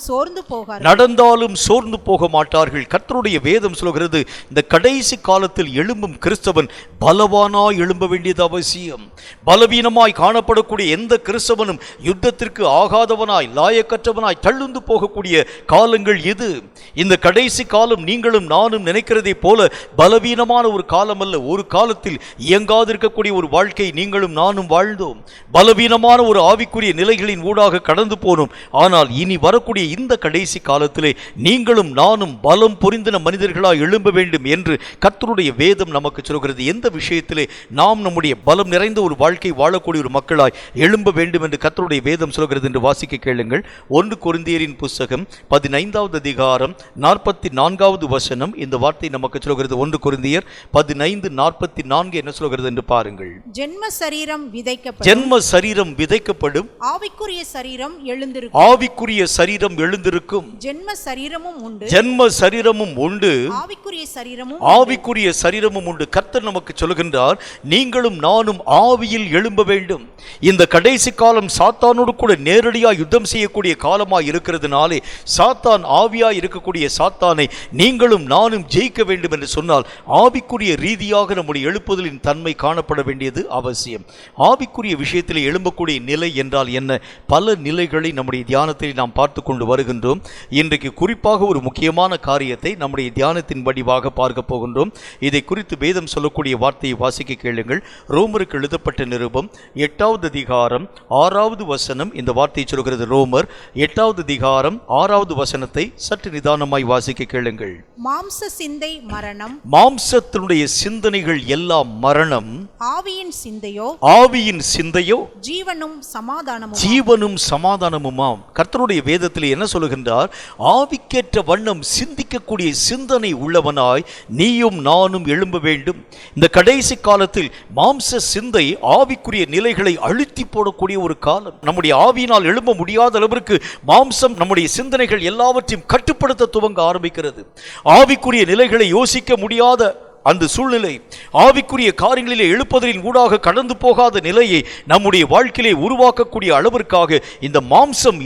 சோர்ந்து போக மாட்டார்கள். கர்த்தருடைய வேதம் சொல்கிறது, இந்த கடைசி காலத்தில் எழும்பும் கிறிஸ்தவன் பலவானாய் எழும்ப வேண்டியது அவசியம். பலவீனமாய் காணப்படக்கூடிய எந்த கிறிஸ்தவனும் யுத்தத்திற்கு ஆகாதவனாய் லாயக்கற்றவனாய் தள்ளுந்து போகக்கூடிய காலங்கள் இது. இந்த கடைசி காலம் நீங்களும் நானும் நினைக்கிறதை போல பலவீனமான ஒரு காலம் அல்ல. ஒரு காலத்தில் இயங்காதிருக்கக்கூடிய ஒரு வாழ்க்கை நீங்களும் நானும் வாழ்ந்தோம். பலவீனமான ஒரு ஆவிக்குரிய நிலைகளின் ஊடாக கடந்து போனோம். ஆனால் இனி வரக்கூடிய இந்த கடைசி காலத்திலே நீங்களும் நானும் பலம் பொருந்தின மனிதர்களாய் எழும்ப வேண்டும் என்று கர்த்தருடைய வேதம் நமக்கு சொல்கிறது. எந்த விஷயத்திலே நாம் நம்முடைய பலம் நிறைந்த ஒரு வாழ்க்கை வாழக்கூடிய ஒரு மக்களாய் எழும்ப வேண்டும் என்று கர்த்தருடைய வேதம் சொல்கிறது என்று வாசிக்க கேளுங்கள். 1 கொரிந்தியரின் புத்தகம் 15வது அதிகாரம் 44வது வசனம் இந்த வார்த்தை நமக்கு சொல்கிறது. 1 கொரிந்தியர் 15:44 என்ன சொல்கிறது என்று பாருங்கள். ஜென்ம சரீரம் விதைக்கப்படும், ஆவிக்குரிய சரீரம் எழுந்திருக்கும். ஜென்ம சரீரமும் உண்டு, ஆவிக்குரிய சரீரமும் உண்டு. கர்த்தர் நமக்கு சொல்கின்றார், நீங்களும் நானும் ஆவியில் எழும்ப வேண்டும். இந்த கடைசி காலம் சாத்தானோடு கூட நேரடியாக யுத்தம் செய்யக்கூடிய காலமாக இருக்கிறதுனாலே சாத்தான் ஆவியாய் இருக்கக்கூடிய சாத்தானை நீங்களும் நானும் ஜெயிக்க வேண்டும் என்று சொன்னால் ஆவிக்குரிய ரீதியாக நம்முடைய எழுப்புதலின் தன்மை காணப்பட வேண்டியது அவசியம். ஆவிக்குரிய விஷயத்தில் எழும்பக்கூடிய நிலை என்றால் என்ன? பல நிலைகளை நம்முடைய தியானத்தில் நாம் பார்த்து கொண்டு வருகின்றோம். இன்றைக்கு குறிப்பாக ஒரு முக்கியமான காரியத்தை நம்முடைய தியானத்தின் வடிவாக பார்க்க போகின்றோம். இதை குறித்து வேதம் சொல்லக்கூடிய வார்த்தையை வாசிக்க கேளுங்கள். ரோமருக்கு எழுதப்பட்ட நிருபம் 8வது அதிகாரம் 6வது வசனம் இந்த வார்த்தையை சொல்கிறது. ரோமர் 8வது அதிகாரம் 6வது வசனத்தை சற்று நிதானமாய் வாசிக்க கேளுங்கள். மாம்ச சிந்தை மரணம், மாம்சத்தினுடைய சிந்தனைகள் எல்லாம் மரணம், ஆவியின் சிந்தையோ ஜீவனும் சமாதானமுமாம். கர்த்தருடைய வேதத்தில் என்ன சொல்லுகின்றார்? ஆவிக்கேற்ற வண்ணம் சிந்திக்கக்கூடிய சிந்தனை உள்ளவனாய் நீயும் நானும் எழும்ப வேண்டும். இந்த கடைசி காலத்தில் மாம்ச சிந்தை ஆவிக்குரிய நிலைகளை அழுத்தி போடக்கூடிய ஒரு காலம். நம்முடைய ஆவியினால் எழும்ப முடியாத அளவிற்கு மாம்சம் நம்முடைய சிந்தனைகள் எல்லாவற்றையும் கட்டுப்படுத்த துவங்க ஆரம்பிக்கிறது. ஆவிக்குரிய நிலைகளை யோசிக்க முடியாத அந்த சூழ்நிலை, ஆவிக்குரிய காரியங்களிலே எழுப்பதின் ஊடாக கடந்து போகாத நிலையை நம்முடைய வாழ்க்கையிலே உருவாக்கக்கூடிய அளவிற்காக இந்த மாம்சம்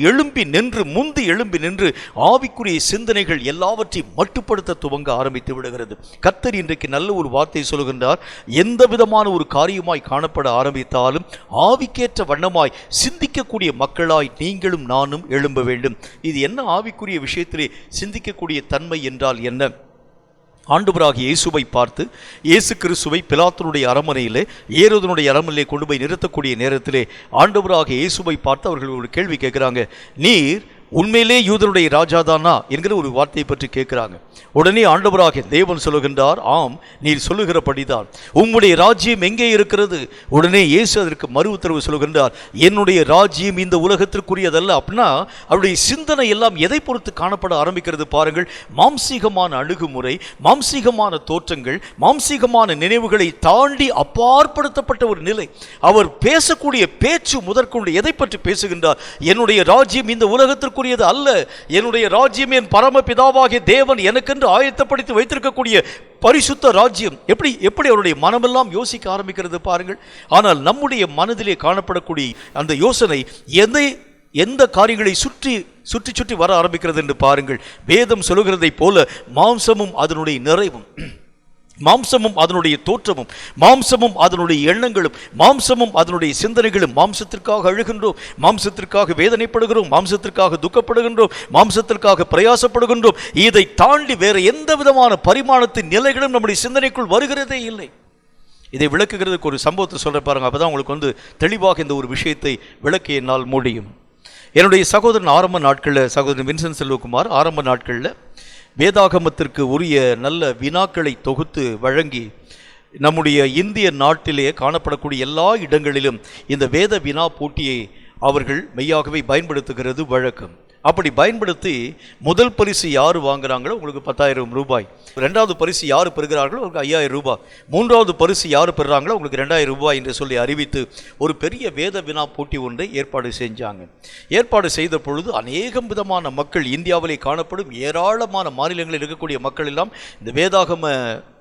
முந்தி எழும்பி நின்று ஆவிக்குரிய சிந்தனைகள் எல்லாவற்றையும் மட்டுப்படுத்த துவங்க ஆரம்பித்து விடுகிறது. கர்த்தர் இன்றைக்கு நல்ல ஒரு வார்த்தை சொல்கின்றார். எந்த விதமான ஒரு காரியமாய் காணப்பட ஆரம்பித்தாலும் ஆவிக்கேற்ற வண்ணமாய் சிந்திக்கக்கூடிய மக்களாய் நீங்களும் நானும் எழும்ப வேண்டும். இது என்ன ஆவிக்குரிய விஷயத்திலே சிந்திக்கக்கூடிய தன்மை என்றால் என்ன? ஆண்டவராகிய இயேசுவை பார்த்து, இயேசு கிறிஸ்துவை பிலாத்துனுடைய அரண்மனையிலே, ஏரோதனுடைய அரண்மனையிலே கொண்டு போய் நிறுத்தக்கூடிய நேரத்திலே ஆண்டவராகிய இயேசுவை பார்த்து அவர்கள் ஒரு கேள்வி கேட்குறாங்க. நீர் உண்மையிலே யூதனுடைய ராஜாதானா என்கிற ஒரு வார்த்தையை பற்றி கேட்கிறாங்க. உடனே ஆண்டவராகிய தேவன் சொல்லுகின்றார், ஆம், நீர் சொல்லுகிறபடிதான். உம்முடைய ராஜ்யம் எங்கே இருக்கிறது? உடனே இயேசு அதற்கு மறு உத்தரவு சொல்லுகின்றார், என்னுடைய ராஜ்யம் இந்த உலகத்திற்குரியதல்ல. அப்படின்னா அவருடைய சிந்தனை எல்லாம் எதை பொறுத்து காணப்பட ஆரம்பிக்கிறது பாருங்கள். மாம்சீகமான அணுகுமுறை, மாம்சீகமான தோற்றங்கள், மாம்சீகமான நினைவுகளை தாண்டி அப்பாற்படுத்தப்பட்ட ஒரு நிலை. அவர் பேசக்கூடிய பேச்சு முதற்கொண்டு எதை பற்றி பேசுகின்றார்? என்னுடைய ராஜ்யம் இந்த உலகத்திற்கு அல்ல, என்னுடைய ராஜ்யம் என் பரமபிதாவாகிய தேவன் எனக்கென்று ஆயத்தப்படுத்தி வைத்திருக்கக்கூடிய பரிசுத்த ராஜ்யம். எப்படி அவருடைய மனமெல்லாம் யோசிக்க ஆரம்பிக்கிறது பாருங்கள். ஆனால் நம்முடைய மனதிலே காணப்படக்கூடிய அந்த யோசனை எந்த காரியங்களை சுற்றி வர ஆரம்பிக்கிறது என்று பாருங்கள். வேதம் சொல்லுகிறதை போல மாம்சமும் அதனுடைய நிறைவும், மாம்சமும் அதனுடைய தோற்றமும், மாம்சமும் அதனுடைய எண்ணங்களும், மாம்சமும் அதனுடைய சிந்தனைகளும். மாம்சத்திற்காக அழுகின்றோம், மாம்சத்திற்காக வேதனைப்படுகிறோம், மாம்சத்திற்காக துக்கப்படுகின்றோம், மாம்சத்திற்காக பிரயாசப்படுகின்றோம். இதை தாண்டி வேற எந்த விதமான பரிமாணத்தின் நிலைகளும் நம்முடைய சிந்தனைக்குள் வருகிறதே இல்லை. இதை விளக்குகிறதுக்கு ஒரு சம்பவத்தை சொல்ற பாருங்க. அப்பதான் உங்களுக்கு தெளிவாக இந்த ஒரு விஷயத்தை விளக்க என்னால் முடியும். என்னுடைய சகோதரன் ஆரம்ப நாட்களில், சகோதரன் வின்சென்ட் செல்வகுமார் ஆரம்ப நாட்களில் வேதாகமத்திற்கு உரிய நல்ல வினாக்களை தொகுத்து வழங்கி நம்முடைய இந்திய நாட்டிலே காணப்படக்கூடிய எல்லா இடங்களிலும் இந்த வேத வினா போட்டியை அவர்கள் மெய்யாகவே பயன்படுத்துகிறது வழக்கம். அப்படி பயன்படுத்தி முதல் பரிசு யார் வாங்குறாங்களோ உங்களுக்கு 10,000 ரூபாய், ரெண்டாவது பரிசு யார் பெறுகிறார்களோ உங்களுக்கு 5,000 ரூபாய், மூன்றாவது பரிசு யார் பெறுறாங்களோ உங்களுக்கு 2,000 ரூபாய் என்று சொல்லி அறிவித்து ஒரு பெரிய வேத வினா போட்டி ஒன்றை ஏற்பாடு செஞ்சாங்க. ஏற்பாடு செய்த பொழுது அநேகம் விதமான மக்கள், இந்தியாவிலே காணப்படும் ஏராளமான மாநிலங்களில் இருக்கக்கூடிய மக்கள் எல்லாம் இந்த வேதாகம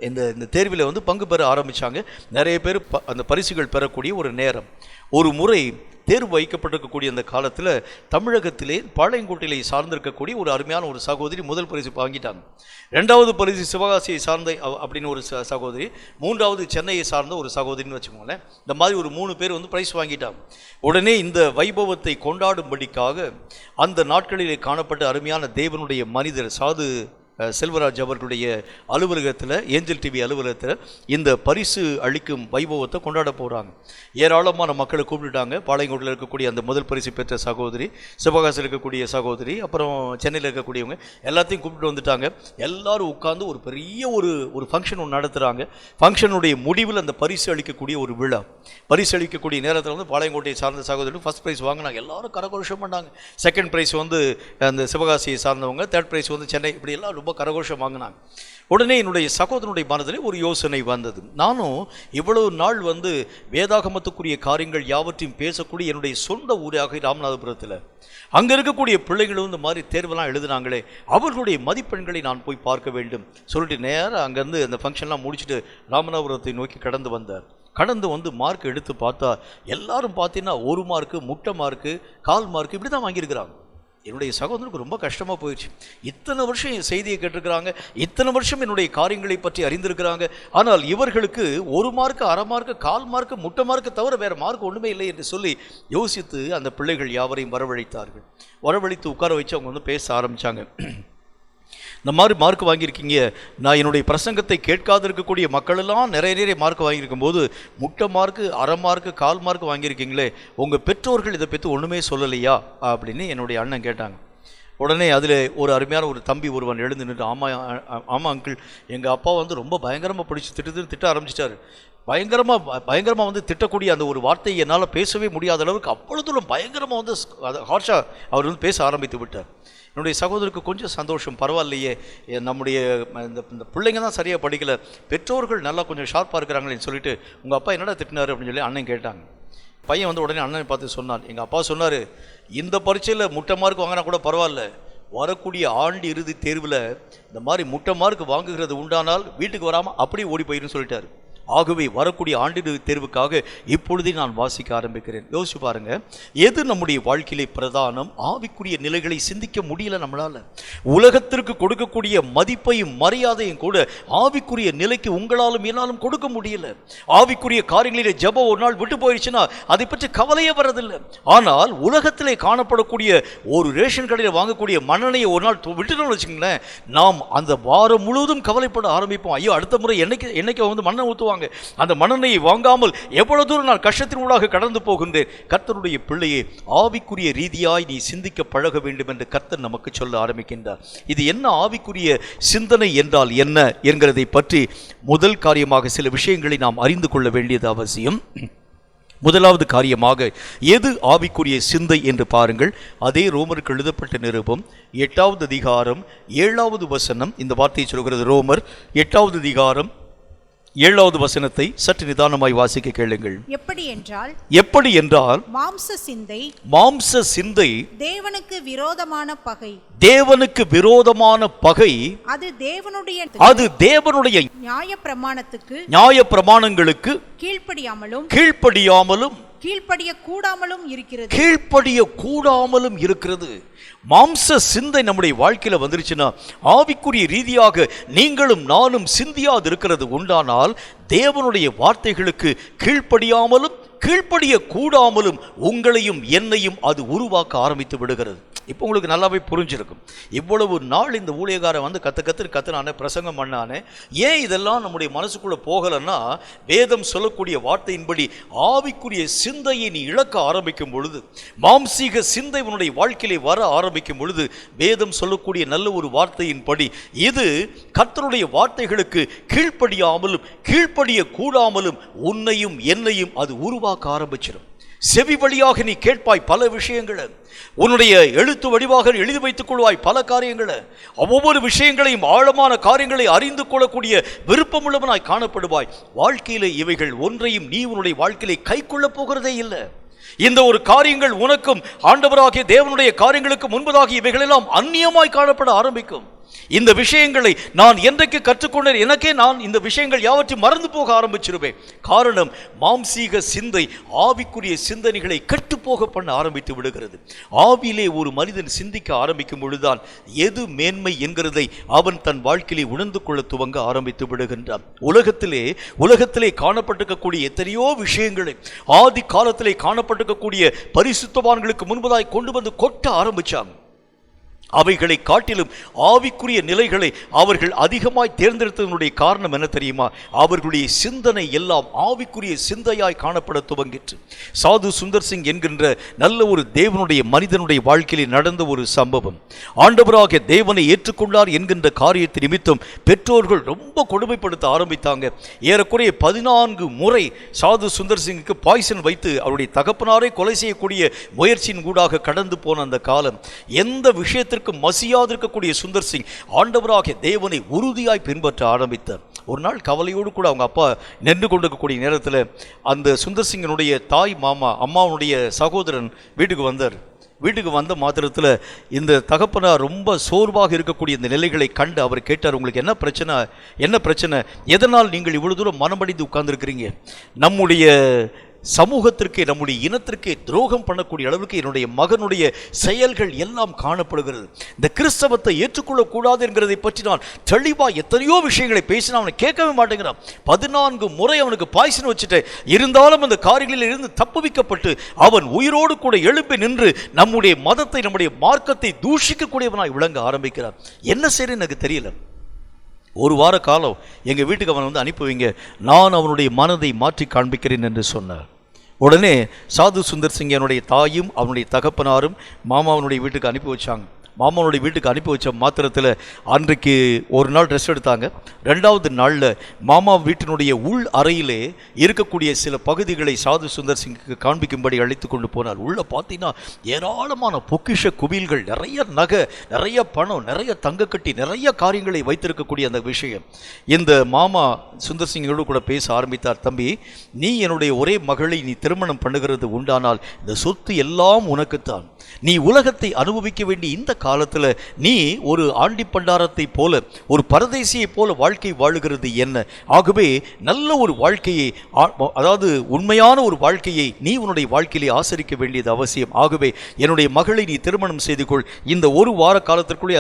இந்த தேர்வில் பங்கு பெற ஆரம்பித்தாங்க. நிறைய பேர் அந்த பரிசுகள் பெறக்கூடிய ஒரு நேரம். ஒரு முறை தேர்வு வைக்கப்பட்டிருக்கக்கூடிய அந்த காலத்தில் தமிழகத்திலே பாளையங்கோட்டையிலே சார்ந்திருக்கக்கூடிய ஒரு அருமையான ஒரு சகோதரி முதல் பரிசு வாங்கிட்டாங்க. ரெண்டாவது பரிசு சிவகாசியை சார்ந்த அப்படின்னு ஒரு சகோதரி, மூன்றாவது சென்னையை சார்ந்த ஒரு சகோதரின்னு வச்சுக்கோங்களேன். இந்த மாதிரி ஒரு 3 பேர் பிரைஸ் வாங்கிட்டாங்க. உடனே இந்த வைபவத்தை கொண்டாடும்படிக்காக அந்த நாட்களிலே காணப்பட்ட அருமையான தேவனுடைய மனிதர் சாது செல்வராஜ் அவர்களுடைய அலுவலகத்தில், ஏஞ்சல் டிவி அலுவலகத்தில் இந்த பரிசு அளிக்கும் வைபவத்தை கொண்டாட போகிறாங்க. ஏராளமான மக்களை கூப்பிட்டுட்டாங்க. பாளையங்கோட்டில் இருக்கக்கூடிய அந்த முதல் பரிசு பெற்ற சகோதரி, சிவகாசியில் இருக்கக்கூடிய சகோதரி, அப்புறம் சென்னையில் இருக்கக்கூடியவங்க எல்லாத்தையும் கூப்பிட்டு வந்துட்டாங்க. எல்லாரும் உட்கார்ந்து ஒரு பெரிய ஒரு ஃபங்க்ஷன் ஒன்று நடத்துகிறாங்க. ஃபங்க்ஷனுடைய முடிவில் அந்த பரிசு அளிக்கக்கூடிய ஒரு விழா. பரிசு அளிக்கக்கூடிய நேரத்தில் பாளையங்கோட்டையை சார்ந்த சகோதரி ஃபர்ஸ்ட் ப்ரைஸ் வாங்கினாங்க. எல்லாரும் கரகோஷம் பண்ணாங்க. செகண்ட் ப்ரைஸ் அந்த சிவகாசியை சார்ந்தவங்க, தேர்ட் ப்ரைஸ் சென்னை, இப்படி எல்லாம் ரொம்ப கரகோஷம் வாங்கினாங்க. உடனே என்னுடைய சகோதரனுடைய மனதில் ஒரு யோசனை வந்தது. நானும் இவ்வளவு நாள் வேதாகமத்துக்குரிய காரியங்கள் யாவற்றையும் பேசக்கூடிய என்னுடைய சொந்த ஊராக ராமநாதபுரத்தில் அங்கே இருக்கக்கூடிய பிள்ளைகளும் இந்த மாதிரி தேர்வெல்லாம் எழுதுனாங்களே, அவர்களுடைய மதிப்பெண்களை நான் போய் பார்க்க வேண்டும் சொல்லிட்டு நேராக அங்கேருந்து அந்த ஃபங்க்ஷன்லாம் முடிச்சுட்டு ராமநாதபுரத்தை நோக்கி கடந்து வந்தார். கடந்து வந்து மார்க் எடுத்து பார்த்தா எல்லாரும் பார்த்தீங்கன்னா 1 மார்க்கு, முட்டை மார்க்கு, 1/4 மார்க்கு இப்படி தான் வாங்கியிருக்கிறாங்க. என்னுடைய சகோதரனுக்கு ரொம்ப கஷ்டமாக போயிடுச்சு. இத்தனை வருஷம் என் செய்தியை கேட்டிருக்கிறாங்க, இத்தனை வருஷம் என்னுடைய காரியங்களை பற்றி அறிந்திருக்கிறாங்க. ஆனால் இவர்களுக்கு 1 மார்க்கு, 1/2 மார்க்கு, 1/4 மார்க்கு, முட்டை மார்க்கு தவிர வேறு மார்க் ஒன்றுமே இல்லை என்று சொல்லி யோசித்து அந்த பிள்ளைகள் யாவரையும் வரவழைத்தார்கள். வரவழைத்து உட்கார வச்சு அவங்க வந்து பேச ஆரம்பித்தாங்க. இந்த மாதிரி மார்க் வாங்கியிருக்கீங்க, நான் என்னுடைய பிரசங்கத்தை கேட்காது இருக்கக்கூடிய மக்களெல்லாம் நிறைய மார்க் வாங்கியிருக்கும் போது முட்டை மார்க்கு, 1/2 மார்க்கு, 1/4 மார்க் வாங்கியிருக்கீங்களே, உங்கள் பெற்றோர்கள் இதை பற்றி ஒன்றுமே சொல்லலையா அப்படின்னு என்னுடைய அண்ணன் கேட்டாங்க. உடனே அதில் ஒரு அருமையான ஒரு தம்பி ஒருவன் எழுந்து நின்று, ஆமாம் அங்கிள், எங்கள் அப்பா வந்து ரொம்ப பயங்கரமாக பிடிச்சி திட்ட ஆரம்பிச்சிட்டாரு. பயங்கரமாக வந்து திட்டக்கூடிய அந்த ஒரு வார்த்தையை என்னால் பேசவே முடியாத அளவுக்கு அவ்வளோ பயங்கரமாக வந்து ஹார்ஷாக அவர் வந்து பேச ஆரம்பித்து விட்டார். என்னுடைய சகோதரருக்கு கொஞ்சம் சந்தோஷம், பரவாயில்லையே நம்முடைய இந்த பிள்ளைங்க தான் சரியாக படிக்கலை, பெற்றோர்கள் நல்லா கொஞ்சம் ஷார்ப்பாக இருக்கிறாங்களேன்னு சொல்லிட்டு உங்கள் அப்பா என்னடா திட்டினார் அப்படின்னு சொல்லி அண்ணன் கேட்டாங்க. பையன் வந்து உடனே அண்ணனை பார்த்து சொன்னான், எங்கள் அப்பா சொன்னார், இந்த பரீட்சையில் முட்டை மார்க் வாங்கினா கூட பரவாயில்ல, வரக்கூடிய ஆண்டு இறுதி தேர்வில் இந்த மாதிரி முட்டை மார்க் வாங்குகிறது உண்டானால் வீட்டுக்கு வராமல் அப்படியே ஓடி போயிருன்னு சொல்லிட்டார். ஆகவே வரக்கூடிய ஆண்டு தேர்வுக்காக இப்பொழுதே நான் வாசிக்க ஆரம்பிக்கிறேன். யோசிச்சு பாருங்க, எது நம்முடைய வாழ்க்கையிலே பிரதானம்? ஆவிக்குரிய நிலைகளை சிந்திக்க முடியல நம்மளால. உலகத்திற்கு கொடுக்கக்கூடிய மதிப்பையும் மரியாதையும் கூட ஆவிக்குரிய நிலைக்கு உங்களாலும் என்னாலும் கொடுக்க முடியல. ஆவிக்குரிய காரியங்களிலே ஜெபம் ஒரு நாள் விட்டு போயிடுச்சுன்னா அதை பற்றி கவலையே வரதில்லை. ஆனால் உலகத்திலே காணப்படக்கூடிய ஒரு ரேஷன் கடையில் வாங்கக்கூடிய மண்ணெண்ணெயை ஒரு நாள் விட்டுட்டோம்னு வச்சுங்களேன், நாம் அந்த வாரம் முழுவதும் கவலைப்பட ஆரம்பிப்போம். ஐயோ, அடுத்த முறை என்னைக்கு வந்து மண்ணை ஊற்றுவாங்க, அந்த மண்ணெண்ணெயை வாங்காமல் எவ்வளவு தூரம் நான் கஷ்டத்தின் ஊடாக கடந்து போகின்றேன். கர்த்தருடைய பிள்ளையே, ஆவிக்குரிய ரீதியாய் நீ சிந்திக்க பழக வேண்டும் என்று கர்த்தர் நமக்கு சொல்ல ஆரம்பிக்கின்றார். இது என்ன ஆவிக்குரிய சிந்தனை என்றால் என்ன என்கிறதை பற்றி முதல் காரியமாக சில விஷயங்களை நாம் அறிந்து கொள்ள வேண்டியது அவசியம். முதலாவது காரியமாக எது ஆவிக்குரிய சிந்தை என்று பாருங்கள். அதே ரோமருக்கு எழுதப்பட்ட நிருபம் 8வது அதிகாரம் 7வது வசனம் இந்த வார்த்தையை சொல்கிறது. ரோமர் 8வது அதிகாரம் 7வது வசனத்தை சற்று நிதானமாய் வாசிக்க கேளுங்கள். எப்படி என்றால் மாம்ச சிந்தை தேவனுக்கு விரோதமான பகை, அது தேவனுடைய நியாய பிரமாணங்களுக்கு கீழ்ப்படியாமலும் கீழ்ப்படிய கூடாமலும் இருக்கிறது. மாம்ச சிந்தை நம்முடைய வாழ்க்கையில வந்துருச்சுன்னா, ஆவிக்குரிய ரீதியாக நீங்களும் நானும் சிந்தியாது இருக்கிறது உண்டானால், தேவனுடைய வார்த்தைகளுக்கு கீழ்ப்படியாமலும் கீழ்ப்படிய கூடாமலும் உங்களையும் என்னையும் அது உருவாக்க ஆரம்பித்து விடுகிறது. இப்போ உங்களுக்கு நல்லாவே புரிஞ்சிருக்கும். இவ்வளவு நாள் இந்த ஊழியக்காரன் வந்து கத்துனானே, பிரசங்கம் பண்ணானே, ஏன் இதெல்லாம் நம்முடைய மனசுக்குள்ள போகலன்னா, வேதம் சொல்லக்கூடிய வார்த்தையின்படி ஆவிக்குரிய சிந்தையை நீ இழக்க ஆரம்பிக்கும் பொழுது, மாம்சீக சிந்தை உன்னுடைய வாழ்க்கையிலே வர ஆரம்பிக்கும் பொழுது, வேதம் சொல்லக்கூடிய நல்ல ஒரு வார்த்தையின்படி இது கர்த்தருடைய வார்த்தைகளுக்கு கீழ்ப்படியாமலும் கீழ்ப்படிய கூடாமலும் உன்னையும் என்னையும் அது உருவாக்க ஆரம்பிச்சிடும். செவி வழியாக நீ கேட்பாய் பல விஷயங்களை, உன்னுடைய எழுத்து வடிவாக எழுதி வைத்துக் கொள்வாய் பல காரியங்களை, ஒவ்வொரு விஷயங்களையும் ஆழமான காரியங்களை அறிந்து கொள்ளக்கூடிய விருப்பமுள்ளவனாய் காணப்படுவாய். வாழ்க்கையிலே இவைகள் ஒன்றையும் நீ உன்னுடைய வாழ்க்கையிலே கை கொள்ளப் போகிறதே இல்லை. இந்த ஒரு காரியங்கள் உனக்கும் ஆண்டவராகிய தேவனுடைய காரியங்களுக்கு முன்பதாக இவைகளெல்லாம் அந்நியமாய் காணப்பட ஆரம்பிக்கும். இந்த விஷயங்களை நான் என்றைக்கு கற்றுக்கொண்டேன், எனக்கே நான் இந்த விஷயங்கள் யாவற்றையும் மறந்து போக ஆரம்பிச்சிருவேன். காரணம், மாம்சீக சிந்தை ஆவிக்குரிய சிந்தனைகளை கட்டுப்போக பண்ண ஆரம்பித்து விடுகிறது. ஆவியிலே ஒரு மனிதன் சிந்திக்க ஆரம்பிக்கும் பொழுதுதான் எது மேன்மை என்கிறதை அவன் தன் வாழ்க்கையிலே உணர்ந்து கொள்ள துவங்க ஆரம்பித்து விடுகின்றான். உலகத்திலே காணப்பட்டிருக்கக்கூடிய எத்தனையோ விஷயங்களை ஆதி காலத்திலே காணப்பட்டிருக்கக்கூடிய பரிசுத்தவான்களுக்கு முன்பதாய் கொண்டு வந்து கொட்ட ஆரம்பிச்சாங்க. அவைகளை காட்டிலும் ஆவிக்குரிய நிலைகளை அவர்கள் அதிகமாய் தேர்ந்தெடுத்ததனுடைய காரணம் என்ன தெரியுமா? அவர்களுடைய சிந்தனை எல்லாம் ஆவிக்குரிய சிந்தையாய் காணப்பட துவங்கிற்று. சாது சுந்தர் சிங் என்கின்ற நல்ல ஒரு தேவனுடைய மனிதனுடைய வாழ்க்கையிலே நடந்த ஒரு சம்பவம். ஆண்டவராக தேவனை ஏற்றுக்கொண்டார் என்கின்ற காரியத்தை நிமித்தம் பெற்றோர்கள் ரொம்ப கொடுமைப்படுத்த ஆரம்பித்தாங்க. ஏறக்குறைய 14 முறை சாது சுந்தர் சிங்குக்கு பாய்சன் வைத்து அவருடைய தகப்பனாரை கொலை செய்யக்கூடிய முயற்சியின் கூடாக கடந்து போன அந்த காலம். எந்த விஷயத்திற்கு மசியாது இருக்கக்கூடிய சுந்தர் சிங் ஆண்டவராகிய தேவனை உறுதியாய் பின்பற்ற ஆரம்பித்தார். ஒரு நாள் கவலையோடு கூட அவங்க அப்பா நின்று கொண்டிருக்கக்கூடிய நேரத்தில் அந்த சுந்தர் சிங்கினுடைய தாய் மாமா, அம்மாவுடைய சகோதரன் வீட்டுக்கு வந்தார். வீட்டுக்கு வந்த மாத்திரத்தில் இந்த தகப்பனார் ரொம்ப சோர்வாக இருக்கக்கூடிய இந்த நிலைகளை கண்டு அவர் கேட்டார், உங்களுக்கு என்ன பிரச்சனை, எதனால் நீங்கள் இவ்வளவு தூரம் மனமடிந்து உட்கார்ந்துருக்கிறீங்க? நம்முடைய சமூகத்திற்கு, நம்முடைய இனத்திற்கு துரோகம் பண்ணக்கூடிய அளவுக்கு என்னுடைய மகனுடைய செயல்கள் எல்லாம் காணப்படுகிறது. இந்த கிறிஸ்தவத்தை ஏற்றுக்கொள்ளக்கூடாது என்கிறதை பற்றி நான் தெளிவாக எத்தனையோ விஷயங்களை பேசினா அவனை கேட்கவே மாட்டேங்கிறான். 14 முறை அவனுக்கு பாய்சன் வச்சுட்டேன். இருந்தாலும் அந்த காரியங்களில் இருந்து தப்புவிக்கப்பட்டு அவன் உயிரோடு கூட எழுப்பி நின்று நம்முடைய மதத்தை, நம்முடைய மார்க்கத்தை தூஷிக்கக்கூடியவனாய் விளங்க ஆரம்பிக்கிறான். என்ன செய்ய எனக்கு தெரியல. ஒரு வார காலம் எங்கள் வீட்டுக்கு அவனை வந்து அனுப்பி வைங்க, நான் அவனுடைய மனதை மாற்றி காண்பிக்கிறேன் என்று சொன்னார். உடனே சாது சுந்தர் சிங் என்னுடைய தாயும் அவனுடைய தகப்பனாரும் மாமாவனுடைய வீட்டுக்கு அனுப்பி வச்சாங்க. மாமாவனுடைய வீட்டுக்கு அனுப்பி வச்ச மாத்திரத்தில் அன்றைக்கு ஒரு நாள் ரெஸ்ட் எடுத்தாங்க. 2வது நாளில் மாமா வீட்டினுடைய உள் அறையிலே இருக்கக்கூடிய சில பகுதிகளை சாது சுந்தர் சிங்குக்கு காண்பிக்கும்படி அழைத்து கொண்டு போனார். உள்ளே பார்த்தீங்கன்னா ஏராளமான பொக்கிஷ குவியல்கள், நிறைய நகை, நிறைய பணம், நிறைய தங்கக்கட்டி, நிறைய காரியங்களை வைத்திருக்கக்கூடிய அந்த விஷயம். இந்த மாமா சுந்தர் சிங்கோடு கூட பேச ஆரம்பித்தார். தம்பி, நீ என்னுடைய ஒரே மகளை நீ திருமணம் பண்ணுகிறது உண்டானால் இந்த சொத்து எல்லாம் உனக்குத்தான். நீ உலகத்தை அனுபவிக்க வேண்டிய இந்த காலத்தில் நீ ஒரு ஆண்டி பண்டாரத்தை போல, ஒரு பரதேசியை போல வாழ்க்கை வாழுகிறது என்ன? ஆகவே நல்ல ஒரு வாழ்க்கையை, அதாவது உண்மையான ஒரு வாழ்க்கையை நீ உன்னுடைய வாழ்க்கையிலே ஆசரிக்க வேண்டியது அவசியம். ஆகவே என்னுடைய மகளை நீ திருமணம் செய்து கொள். இந்த ஒரு வார காலத்திற்குள்ளே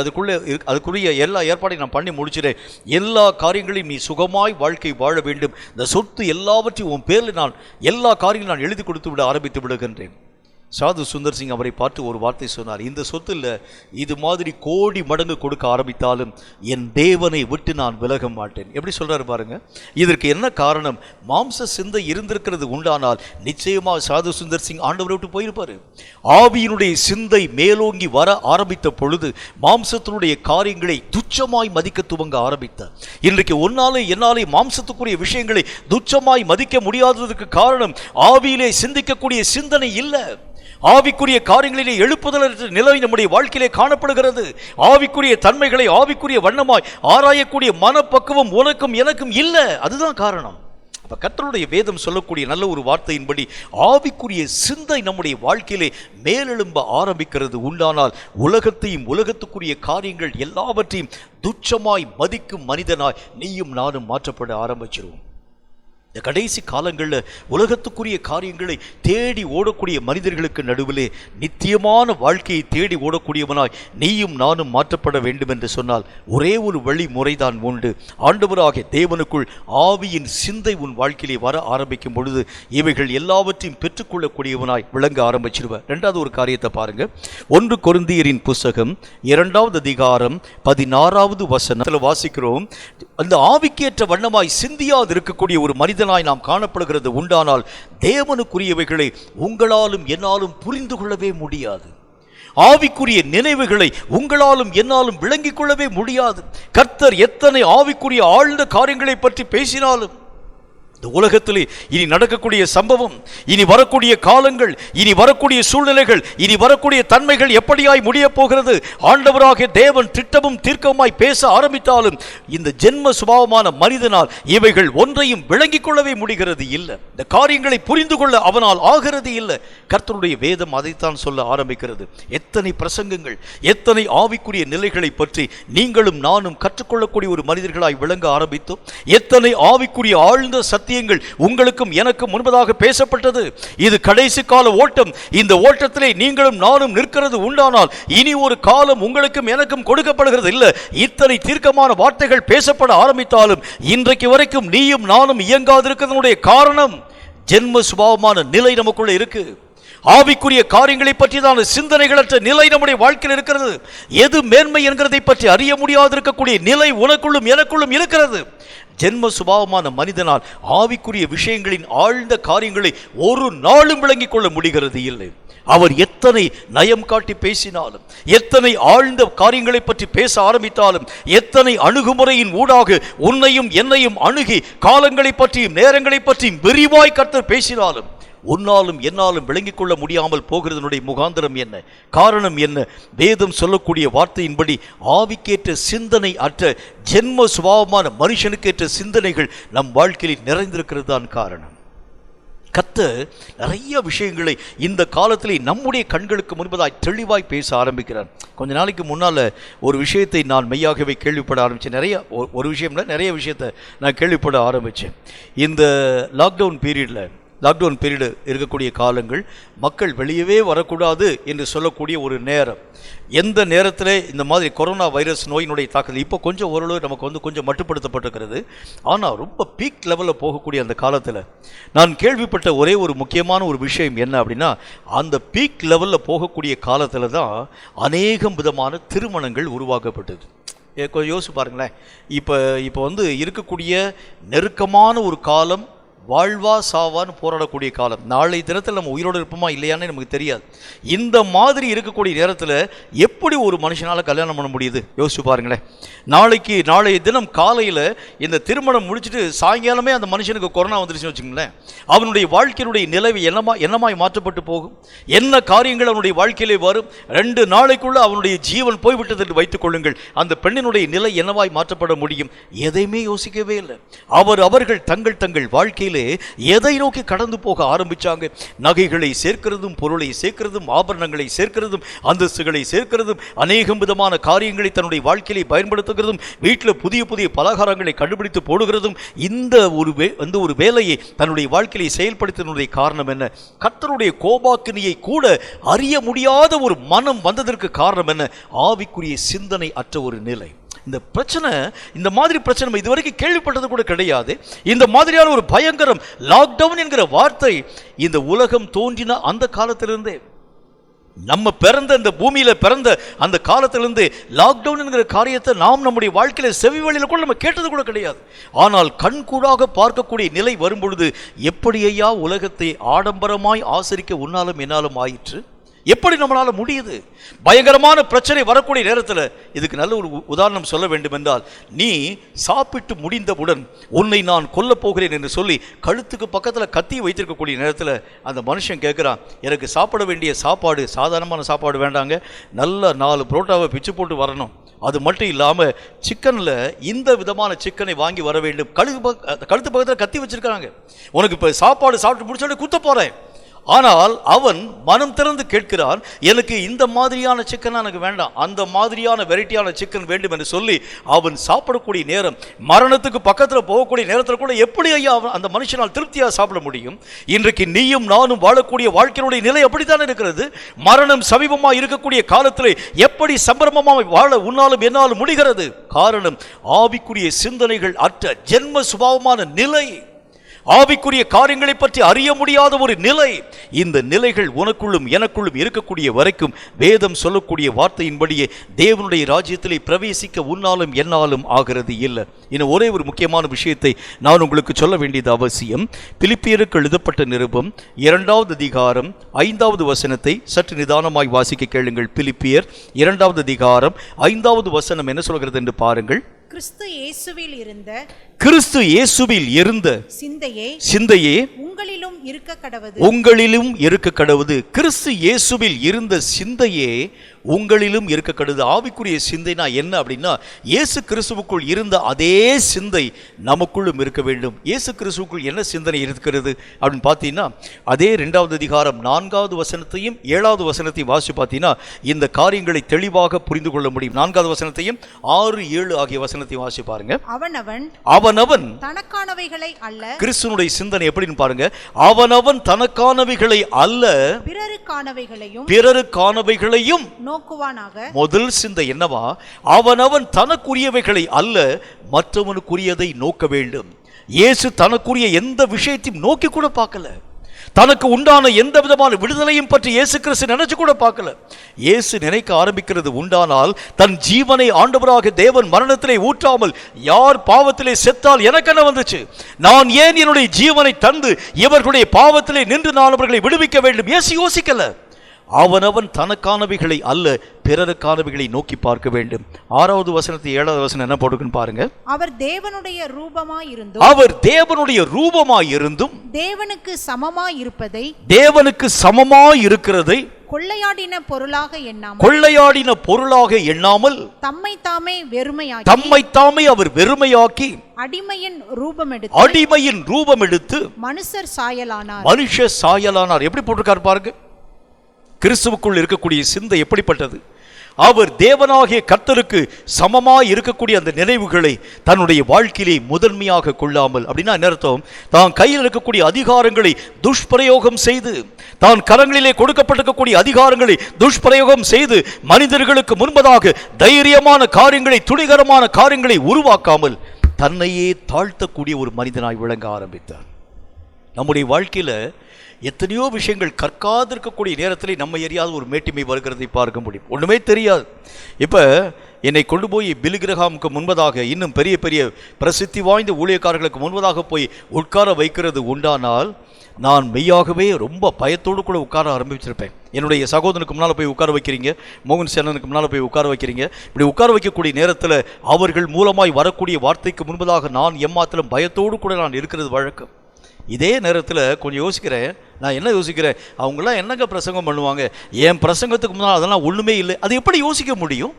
அதுக்குரிய எல்லா ஏற்பாடையும் நான் பண்ணி முடிச்சிடேன். எல்லா காரியங்களையும் நீ சுகமாய் வாழ்க்கை வாழ வேண்டும். இந்த சொத்து எல்லாவற்றையும் உன் பேரில் நான் எல்லா காரியங்களும் நான் எழுதி கொடுத்து விட ஆரம்பித்து விடுகின்றேன். சாது சுந்தர் சிங் அவரை பார்த்து ஒரு வார்த்தை சொன்னார், இந்த சொத்தில் இது மாதிரி கோடி மடங்கு கொடுக்க ஆரம்பித்தாலும் என் தேவனை விட்டு நான் விலக மாட்டேன். எப்படி சொல்றாரு பாருங்க. இதற்கு என்ன காரணம்? மாம்ச சிந்தை இருந்திருக்கிறது உண்டானால் நிச்சயமாக சாது சுந்தர் சிங் ஆண்டவரை விட்டு போயிருப்பாரு. ஆவியினுடைய சிந்தை மேலோங்கி வர ஆரம்பித்த பொழுது மாம்சத்தினுடைய காரியங்களை துச்சமாய் மதிக்க துவங்க ஆரம்பித்தார். இன்றைக்கு என்னாலே மாம்சத்துக்குரிய விஷயங்களை துச்சமாய் மதிக்க முடியாததற்கு காரணம் ஆவியிலே சிந்திக்கக்கூடிய சிந்தனை இல்லை. ஆவிக்குரிய காரியங்களிலே எழுப்புதல் நிலை நம்முடைய வாழ்க்கையிலே காணப்படுகிறது. ஆவிக்குரிய தன்மைகளை ஆவிக்குரிய வண்ணமாய் ஆராயக்கூடிய மனப்பக்குவம் உனக்கும் எனக்கும் இல்லை. அதுதான் காரணம். அப்ப கர்த்தருடைய வேதம் சொல்லக்கூடிய நல்ல ஒரு வார்த்தையின்படி ஆவிக்குரிய சிந்தை நம்முடைய வாழ்க்கையிலே மேலெழும்ப ஆரம்பிக்கிறது உண்டானால் உலகத்தையும் உலகத்துக்குரிய காரியங்கள் எல்லாவற்றையும் துச்சமாய் மதிக்கும் மனிதனாய் நீயும் நானும் மாற்றப்பட ஆரம்பிச்சிருவோம். இந்த கடைசி காலங்களில் உலகத்துக்குரிய காரியங்களை தேடி ஓடக்கூடிய மனிதர்களுக்கு நடுவிலே நித்தியமான வாழ்க்கையை தேடி ஓடக்கூடியவனாய் நீயும் நானும் மாற்றப்பட வேண்டும் என்று சொன்னால் ஒரே ஒரு வழி முறைதான் உண்டு. ஆண்டவராகிய தேவனுக்குள் ஆவியின் சிந்தை உன் வாழ்க்கையிலே வர ஆரம்பிக்கும் பொழுது இவைகள் எல்லாவற்றையும் பெற்றுக்கொள்ளக்கூடியவனாய் விளங்க ஆரம்பிச்சிருவார். 2வது ஒரு காரியத்தை பாருங்க. 1 கொரிந்தியரின் புஸ்தகம் 2வது அதிகாரம் 16வது வசனத்தில் வாசிக்கிறோம். அந்த ஆவிக்கேற்ற வண்ணமாய் சிந்தியாது இருக்கக்கூடிய ஒரு மனிதனாய் நாம் காணப்படுகிறது உண்டானால் தேவனுக்குரியவைகளை உங்களாலும் என்னாலும் புரிந்து கொள்ளவே முடியாது. ஆவிக்குரிய நினைவுகளை உங்களாலும் என்னாலும் விளங்கிக் கொள்ளவே முடியாது. கர்த்தர் எத்தனை ஆவிக்குரிய ஆழ்ந்த காரியங்களை பற்றி பேசினாலும் இந்த உலகத்திலே இனி நடக்கக்கூடிய சம்பவம், இனி வரக்கூடிய காலங்கள், இனி வரக்கூடிய சூழ்நிலைகள், இனி வரக்கூடிய தன்மைகள் எப்படியாய் முடிய போகிறது, ஆண்டவராகிய தேவன் திட்டமும் தீர்க்கமாய் பேச ஆரம்பித்தாலும் இந்த ஜென்ம சுபாவமான மனிதனால் இவைகள் ஒன்றையும் விளங்கிக் கொள்ளவே முடிகிறது இல்லை. இந்த காரியங்களை புரிந்து கொள்ள அவனால் ஆகிறது இல்லை. கர்த்தருடைய வேதம் அதைத்தான் சொல்ல ஆரம்பிக்கிறது. எத்தனை பிரசங்கங்கள், எத்தனை ஆவிக்குரிய நிலைகளை பற்றி நீங்களும் நானும் கற்றுக்கொள்ளக்கூடிய ஒரு மனிதர்களாய் விளங்க ஆரம்பித்தோம். எத்தனை ஆவிக்குரிய ஆழ்ந்த சத்தியங்கள் உங்களுக்கும் எனக்கும் முன்பதாக பேசப்பட்டது. இது கடைசி கால ஓட்டம். இந்த ஓட்டத்திலே நீங்களும் நானும் நிற்கிறது உண்டானால் இனி ஒரு காலம் உங்களுக்கும் எனக்கும் கொடுக்கப்படுகிறது இல்லை. இத்தனை தீர்க்கமான வார்த்தைகள் பேசப்பட ஆரம்பித்தாலும் இன்றைக்கு வரைக்கும் நீயும் நானும் இயங்காதிருக்கிறதுடைய காரணம் ஜென்ம சுபாவமான நிலை நமக்குள்ள இருக்கு. ஆவிக்குரிய காரியங்களை பற்றியதான சிந்தனைகளற்ற நிலை நம்முடைய வாழ்க்கையில் இருக்கிறது. எது மேன்மை என்கிறதை பற்றி அறிய முடியாது இருக்கக்கூடிய நிலை உனக்குள்ளும் எனக்குள்ளும் இருக்கிறது. ஜென்ம சுபாவமான மனிதனால் ஆவிக்குரிய விஷயங்களின் ஆழ்ந்த காரியங்களை ஒரு நாளும் விளங்கிக் கொள்ள முடிகிறது இல்லை. அவர் எத்தனை நயம் காட்டி பேசினாலும், எத்தனை ஆழ்ந்த காரியங்களை பற்றி பேச ஆரம்பித்தாலும், எத்தனை அணுகுமுறையின் ஊடாக உன்னையும் என்னையும் அணுகி காலங்களை பற்றியும் நேரங்களை பற்றியும் விரிவாய் கர்த்தர் பேசினாலும் உன்னாலும் என்னாலும் விளங்கிக் கொள்ள முடியாமல் போகிறதனுடைய முகாந்திரம் என்ன, காரணம் என்ன? வேதம் சொல்லக்கூடிய வார்த்தையின்படி ஆவிக்கேற்ற சிந்தனை அற்ற ஜென்ம சுபாவமான மனுஷனுக்கேற்ற சிந்தனைகள் நம் வாழ்க்கையில் நிறைந்திருக்கிறது தான் காரணம். கர்த்தர் நிறைய விஷயங்களை இந்த காலத்திலே நம்முடைய கண்களுக்கு முன்பதாய் தெளிவாய் பேச ஆரம்பிக்கிறார். கொஞ்ச நாளைக்கு முன்னால் ஒரு விஷயத்தை நான் மெய்யாகவே கேள்விப்பட ஆரம்பித்தேன். ஒரு விஷயம்ல நிறைய விஷயத்தை நான் கேள்விப்பட ஆரம்பித்தேன். இந்த லாக்டவுன் பீரியடு இருக்கக்கூடிய காலங்கள், மக்கள் வெளியவே வரக்கூடாது என்று சொல்லக்கூடிய ஒரு நேரம். எந்த நேரத்தில் இந்த மாதிரி கொரோனா வைரஸ் நோயினுடைய தாக்குதல் இப்போ கொஞ்சம் ஓரளவு நமக்கு கொஞ்சம் மட்டுப்படுத்தப்பட்டிருக்கிறது. ஆனால் ரொம்ப பீக் லெவலில் போகக்கூடிய அந்த காலத்தில் நான் கேள்விப்பட்ட ஒரே ஒரு முக்கியமான ஒரு விஷயம் என்ன அப்படின்னா, அந்த பீக் லெவலில் போகக்கூடிய காலத்தில் தான் அநேகம் விதமான திருமணங்கள் உருவாக்கப்பட்டது. கொஞ்சம் யோசிச்சு பாருங்களேன். இப்போ இருக்கக்கூடிய நெருக்கமான ஒரு காலம், வாழ்வா சாவான்னு போராடக்கூடிய காலம். நாளை தினத்தில் நம்ம உயிரோடு இருப்போமா இல்லையான்னு நமக்கு தெரியாது. இந்த மாதிரி இருக்கக்கூடிய நேரத்தில் எப்படி ஒரு மனுஷனால் கல்யாணம் பண்ண முடியுது யோசிச்சு பாருங்களேன். நாளைய தினம் காலையில் இந்த திருமணம் முடிச்சுட்டு சாயங்காலமே அந்த மனுஷனுக்கு கொரோனா வந்துருச்சுன்னு வச்சுங்களேன், அவனுடைய வாழ்க்கையினுடைய நிலைவு என்னமாய் மாற்றப்பட்டு போகும்? என்ன காரியங்கள் அவனுடைய வாழ்க்கையிலே வரும்? 2 நாளைக்குள்ள அவனுடைய ஜீவன் போய்விட்டது என்று வைத்துக் கொள்ளுங்கள். அந்த பெண்ணினுடைய நிலை என்னவாய் மாற்றப்பட முடியும்? எதையுமே யோசிக்கவே இல்லை. அவர்கள் தங்கள் வாழ்க்கையில் எதை நோக்கி கடந்து போக ஆரம்பிச்சாங்க? நகைகளை சேர்க்கிறதும், பொருளை சேர்க்கிறதும், ஆபரணங்களை சேர்க்கிறதும், அந்தஸ்துகளை சேர்க்கிறதும், அநேகம் விதமான காரியங்களை தன்னுடைய வாழ்க்கையை பயன்படுத்துகிறதும், வீட்டில் புதிய பலகாரங்களை கண்டுபிடித்து போடுகிறதும், இந்த ஒரு வேலையை தன்னுடைய வாழ்க்கையை செயல்படுத்தினுடைய காரணம் என்ன? கர்த்தருடைய கோபாக்கினியை கூட அறிய முடியாத ஒரு மனம் வந்ததற்கு காரணம் என்ன? ஆவிக்குரிய சிந்தனை அற்ற ஒரு நிலை. இந்த மாதிரி பிரச்சனை இதுவரைக்கும் கேள்விப்பட்டது கூட கிடையாது. இந்த மாதிரியான ஒரு பயங்கரம் லாக்டவுன் என்கிற வார்த்தை இந்த உலகம் தோன்றின அந்த காலத்திலிருந்தே, நம்ம பிறந்த இந்த பூமியில பிறந்த அந்த காலத்திலிருந்து லாக்டவுன் என்கிற காரியத்தை நாம் நம்முடைய வாழ்க்கையில செவி வழியில கூட நம்ம கேட்டது கூட கிடையாது. ஆனால் கண்கூடாக பார்க்கக்கூடிய நிலை வரும்பொழுது, எப்படியா உலகத்தை ஆடம்பரமாய் ஆசரிக்க உன்னாலும் என்னாலும் ஆயிற்று? எப்படி நம்மளால முடியுது? பயங்கரமான பிரச்சனை வரக்கூடிய நேரத்தில் இதுக்கு நல்ல ஒரு உதாரணம் சொல்ல வேண்டும் என்றால், நீ சாப்பிட்டு முடிந்தவுடன் உன்னை நான் கொல்ல போகிறேன் என்று சொல்லி கழுத்துக்கு பக்கத்தில் கத்தி வைத்திருக்கக்கூடிய நேரத்தில் அந்த மனுஷன் கேட்குறான், எனக்கு சாப்பிட வேண்டிய சாப்பாடு சாதாரணமான சாப்பாடு வேண்டாங்க, நல்ல 4 புரோட்டாவை பிச்சு போட்டு வரணும், அது மட்டும் இல்லாமல் சிக்கனில் இந்த விதமான சிக்கனை வாங்கி வர வேண்டும். கழுத்து பக்கத்தில் கத்தி வச்சிருக்காங்க. உனக்கு இப்போ சாப்பாடு சாப்பிட்டு முடிச்சோடனே குத்த போகிறேன். ஆனால் அவன் மனம் திறந்து கேட்கிறான், எனக்கு இந்த மாதிரியான சிக்கன் எனக்கு வேண்டாம், அந்த மாதிரியான வெரைட்டியான சிக்கன் வேண்டும் என்று சொல்லி அவன் சாப்பிடக்கூடிய நேரம், மரணத்துக்கு பக்கத்தில் போகக்கூடிய நேரத்தில் கூட எப்படி ஐயா அந்த மனுஷனால் திருப்தியாக சாப்பிட முடியும்? இன்றைக்கு நீயும் நானும் வாழக்கூடிய வாழ்க்கையினுடைய நிலை அப்படித்தான் இருக்கிறது. மரணம் சமீபமாக இருக்கக்கூடிய காலத்தில் எப்படி சம்பிரமமாக வாழ உன்னாலும் என்னாலும் முடிகிறது? காரணம் ஆவிக்குரிய சிந்தனைகள் அற்ற ஜென்ம சுபாவமான நிலை, ஆவிக்குரிய காரியங்களை பற்றி அறிய முடியாத ஒரு நிலை. இந்த நிலைகள் உனக்குள்ளும் எனக்குள்ளும் இருக்கக்கூடிய வரைக்கும் வேதம் சொல்லக்கூடிய வார்த்தையின்படியே தேவனுடைய ராஜ்யத்திலே பிரவேசிக்க உன்னாலும் என்னாலும் ஆகிறது இல்லை. இன்னும் ஒரே ஒரு முக்கியமான விஷயத்தை நான் உங்களுக்கு சொல்ல வேண்டியது அவசியம். பிலிப்பியருக்கு எழுதப்பட்ட நிருபம் 2வது அதிகாரம் 5வது வசனத்தை சற்று நிதானமாய் வாசிக்க கேளுங்கள். பிலிப்பியர் 2வது அதிகாரம் 5வது வசனம் என்ன சொல்கிறது என்று பாருங்கள். கிறிஸ்து இயேசுவில் இருந்த சிந்தையே உங்களிலும் இருக்க கடவுது. கிறிஸ்து இயேசுவில் இருந்த சிந்தையே உங்களிலும் இருக்க கடவுது. ஆவிக்குரிய சிந்தைனா என்ன அப்படின்னா, இயேசு கிறிஸ்துவுக்குள் இருந்த அதே சிந்தை நமக்குள்ளும் இருக்க வேண்டும். இயேசு கிறிஸ்துவுக்குள் என்ன சிந்தனை இருக்கிறது அப்படின்னு பார்த்தீங்கன்னா, அதே 2வது அதிகாரம் 4வது வசனத்தையும் 7வது வசனத்தையும் வாசிச்சு பார்த்தீங்கன்னா இந்த காரியங்களை தெளிவாக புரிந்து கொள்ள முடியும். 4வது வசனத்தையும் 6, 7 ஆகிய வசனத்தையும் வாசிச்சு பாருங்க. அவனவன் தனக்கானவைகளை அல்ல, கிறிஸ்துனுடைய சிந்தனை எப்படின்னு பாருங்க. அவனவன் தனக்கானவைகளை அல்ல, பிறருக்கானவைகளையும் நோக்குவானாக. முதல் சிந்தை என்னவா? அவனவன் தனக்குரியவைகளை அல்ல, மற்றவனுக்குரியதை நோக்க வேண்டும். இயேசு தனக்குரிய எந்த விஷயத்தையும் நோக்கி கூட பார்க்கல. தனக்கு உண்டான எந்த விதமான விடுதலையும் பற்றி இயேசு கிறிஸ்து நினைச்சு கூட பார்க்கல. இயேசு நினைக்க ஆரம்பிக்கிறது உண்டானால், தன் ஜீவனை ஆண்டவராக தேவன் மரணத்திலே ஊற்றாமல் யார் பாவத்திலே செத்தால் எனக்கு என்ன வந்துச்சு? நான் ஏன் என்னுடைய ஜீவனை தந்து இவர்களுடைய பாவத்திலே நின்று நான் அவர்களை விடுவிக்க வேண்டும்? இயேசு யோசிக்கல. அவனவன் தனக்கானவைகளை அல்ல, பிறருக்கானவைகளை நோக்கி பார்க்க வேண்டும். 6வது வசனத்தை 7வது வசனம் என்ன போட்டுக்குன்னு பாருங்க. அவர் தேவனுடைய ரூபமாயிருந்தும் தேவனுக்கு சமமாய் இருக்கிறதை கொள்ளையாடின பொருளாக எண்ணாமல் கொள்ளையாடின பொருளாக எண்ணாமல் தம்மை தாமே அவர் வெறுமையாக்கி அடிமையின் ரூபம் எடுத்து மனுஷர் சாயலானார். எப்படி போட்டிருக்காரு பாருங்க. கிறிஸ்துவுக்குள் இருக்கக்கூடிய சிந்தை எப்படிப்பட்டது? அவர் தேவனாகிய கர்த்தருக்கு சமமாய் இருக்கக்கூடிய அந்த நினைவுகளை தன்னுடைய வாழ்க்கையிலே முதன்மையாக கொள்ளாமல், அப்படின்னா என்ன அர்த்தம்? தான் கையில் இருக்கக்கூடிய அதிகாரங்களை துஷ்பிரயோகம் செய்து, தான் கரங்களிலே கொடுக்கப்பட்டிருக்கக்கூடிய அதிகாரங்களை துஷ்பிரயோகம் செய்து மனிதர்களுக்கு முன்பதாக தைரியமான காரியங்களை, துணிகரமான காரியங்களை உருவாக்காமல் தன்னையே தாழ்த்தக்கூடிய ஒரு மனிதனாய் விளங்க ஆரம்பித்தார். நம்முடைய வாழ்க்கையில எத்தனையோ விஷயங்கள் கற்காதிருக்கக்கூடிய நேரத்தில் நம்ம எரியாத ஒரு மேட்டிமை வருகிறதை பார்க்க முடியும். ஒன்றுமே தெரியாது. இப்போ என்னை கொண்டு போய் பில் கிரஹாமுக்கு முன்பதாக, இன்னும் பெரிய பெரிய பிரசித்தி வாய்ந்த ஊழியக்காரர்களுக்கு முன்பதாக போய் உட்கார வைக்கிறது உண்டானால் நான் மெய்யாகவே ரொம்ப பயத்தோடு கூட உட்கார ஆரம்பிச்சிருப்பேன். என்னுடைய சகோதரனுக்கு முன்னால் போய் உட்கார வைக்கிறீங்க, மோகன் சேனனுக்கு முன்னால் போய் உட்கார வைக்கிறீங்க. இப்படி உட்கார வைக்கக்கூடிய நேரத்தில் அவர்கள் மூலமாய் வரக்கூடிய வார்த்தைக்கு முன்பதாக நான் எம்மாத்திலும் பயத்தோடு கூட நான் இருக்கிறது வழக்கம். இதே நேரத்தில் கொஞ்சம் யோசிக்கிறேன். நான் என்ன யோசிக்கிறேன்? அவங்களாம் என்னங்க பிரசங்கம் பண்ணுவாங்க, என் பிரசங்கத்துக்கு முன்னால் அதெல்லாம் ஒன்றுமே இல்லை. அது எப்படி யோசிக்க முடியும்?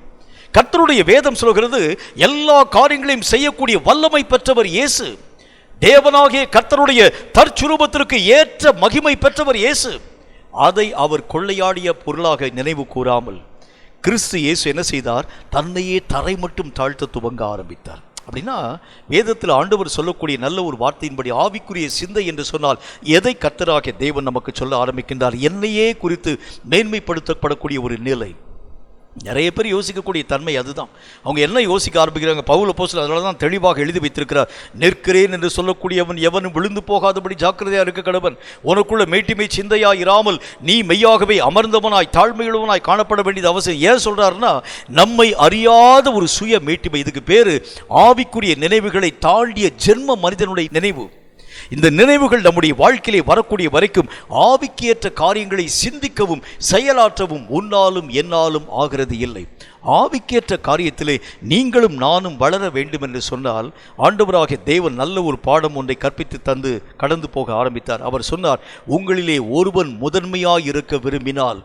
கர்த்தருடைய வேதம் சொல்கிறது, எல்லா காரியங்களையும் செய்யக்கூடிய வல்லமை பெற்றவர் இயேசு. தேவனாகிய கர்த்தருடைய தற்சுரூபத்திற்கு ஏற்ற மகிமை பெற்றவர் இயேசு. அதை அவர் கொள்ளையாடிய பொருளாக நினைவு கூறாமல் கிறிஸ்து இயேசு என்ன செய்தார்? தன்னையே தரை மட்டும் தாழ்த்த துவங்க ஆரம்பித்தார். அப்படின்னா வேதத்தில் ஆண்டவர் சொல்லக்கூடிய நல்ல ஒரு வார்த்தையின்படி ஆவிக்குரிய சிந்தை என்று சொன்னால் எதை கர்த்தராகிய தேவன் நமக்கு சொல்ல ஆரம்பிக்கின்றார்? என்னையே குறித்து மேன்மைப்படுத்தப்படக்கூடிய ஒரு நிலை. நிறைய பேர் யோசிக்கக்கூடிய தன்மை அதுதான். அவங்க என்ன யோசிக்க ஆரம்பிக்கிறாங்க? பவுல் அப்போஸ்தலன் அதனால தான் தெளிவாக எழுதி வைத்திருக்கிறார். நிற்கிறேன் என்று சொல்லக்கூடியவன் எவனும் விழுந்து போகாதபடி ஜாக்கிரதையாக இருக்க கடவன். உனக்குள்ள மேட்டிமை சிந்தையாய் இராமல் நீ மெய்யாகவே அமர்ந்தவனாய் தாழ்மையுள்ளவனாய் காணப்பட வேண்டியது அவசியம். ஏன் சொல்றாருன்னா, நம்மை அறியாத ஒரு சுய மேட்டிமை. இதுக்கு பேரு ஆவிக்குரிய நினைவுகளை தாண்டிய ஜென்ம மனிதனுடைய நினைவு. இந்த நினைவுகள் நம்முடைய வாழ்க்கையிலே வரக்கூடிய வரைக்கும் ஆவிக்கு ஏற்ற காரியங்களை சிந்திக்கவும் செயலாற்றவும் உன்னாலும் என்னாலும் ஆகிறது இல்லை. ஆவிக்கேற்ற காரியத்திலே நீங்களும் நானும் வளர வேண்டும் என்று சொன்னால் ஆண்டவராகிய தேவன் நல்ல ஒரு பாடம் ஒன்றை கற்பித்து தந்து கடந்து போக ஆரம்பித்தார். அவர் சொன்னார், உங்களிலே ஒருவன் முதன்மையாய் இருக்க விரும்பினால்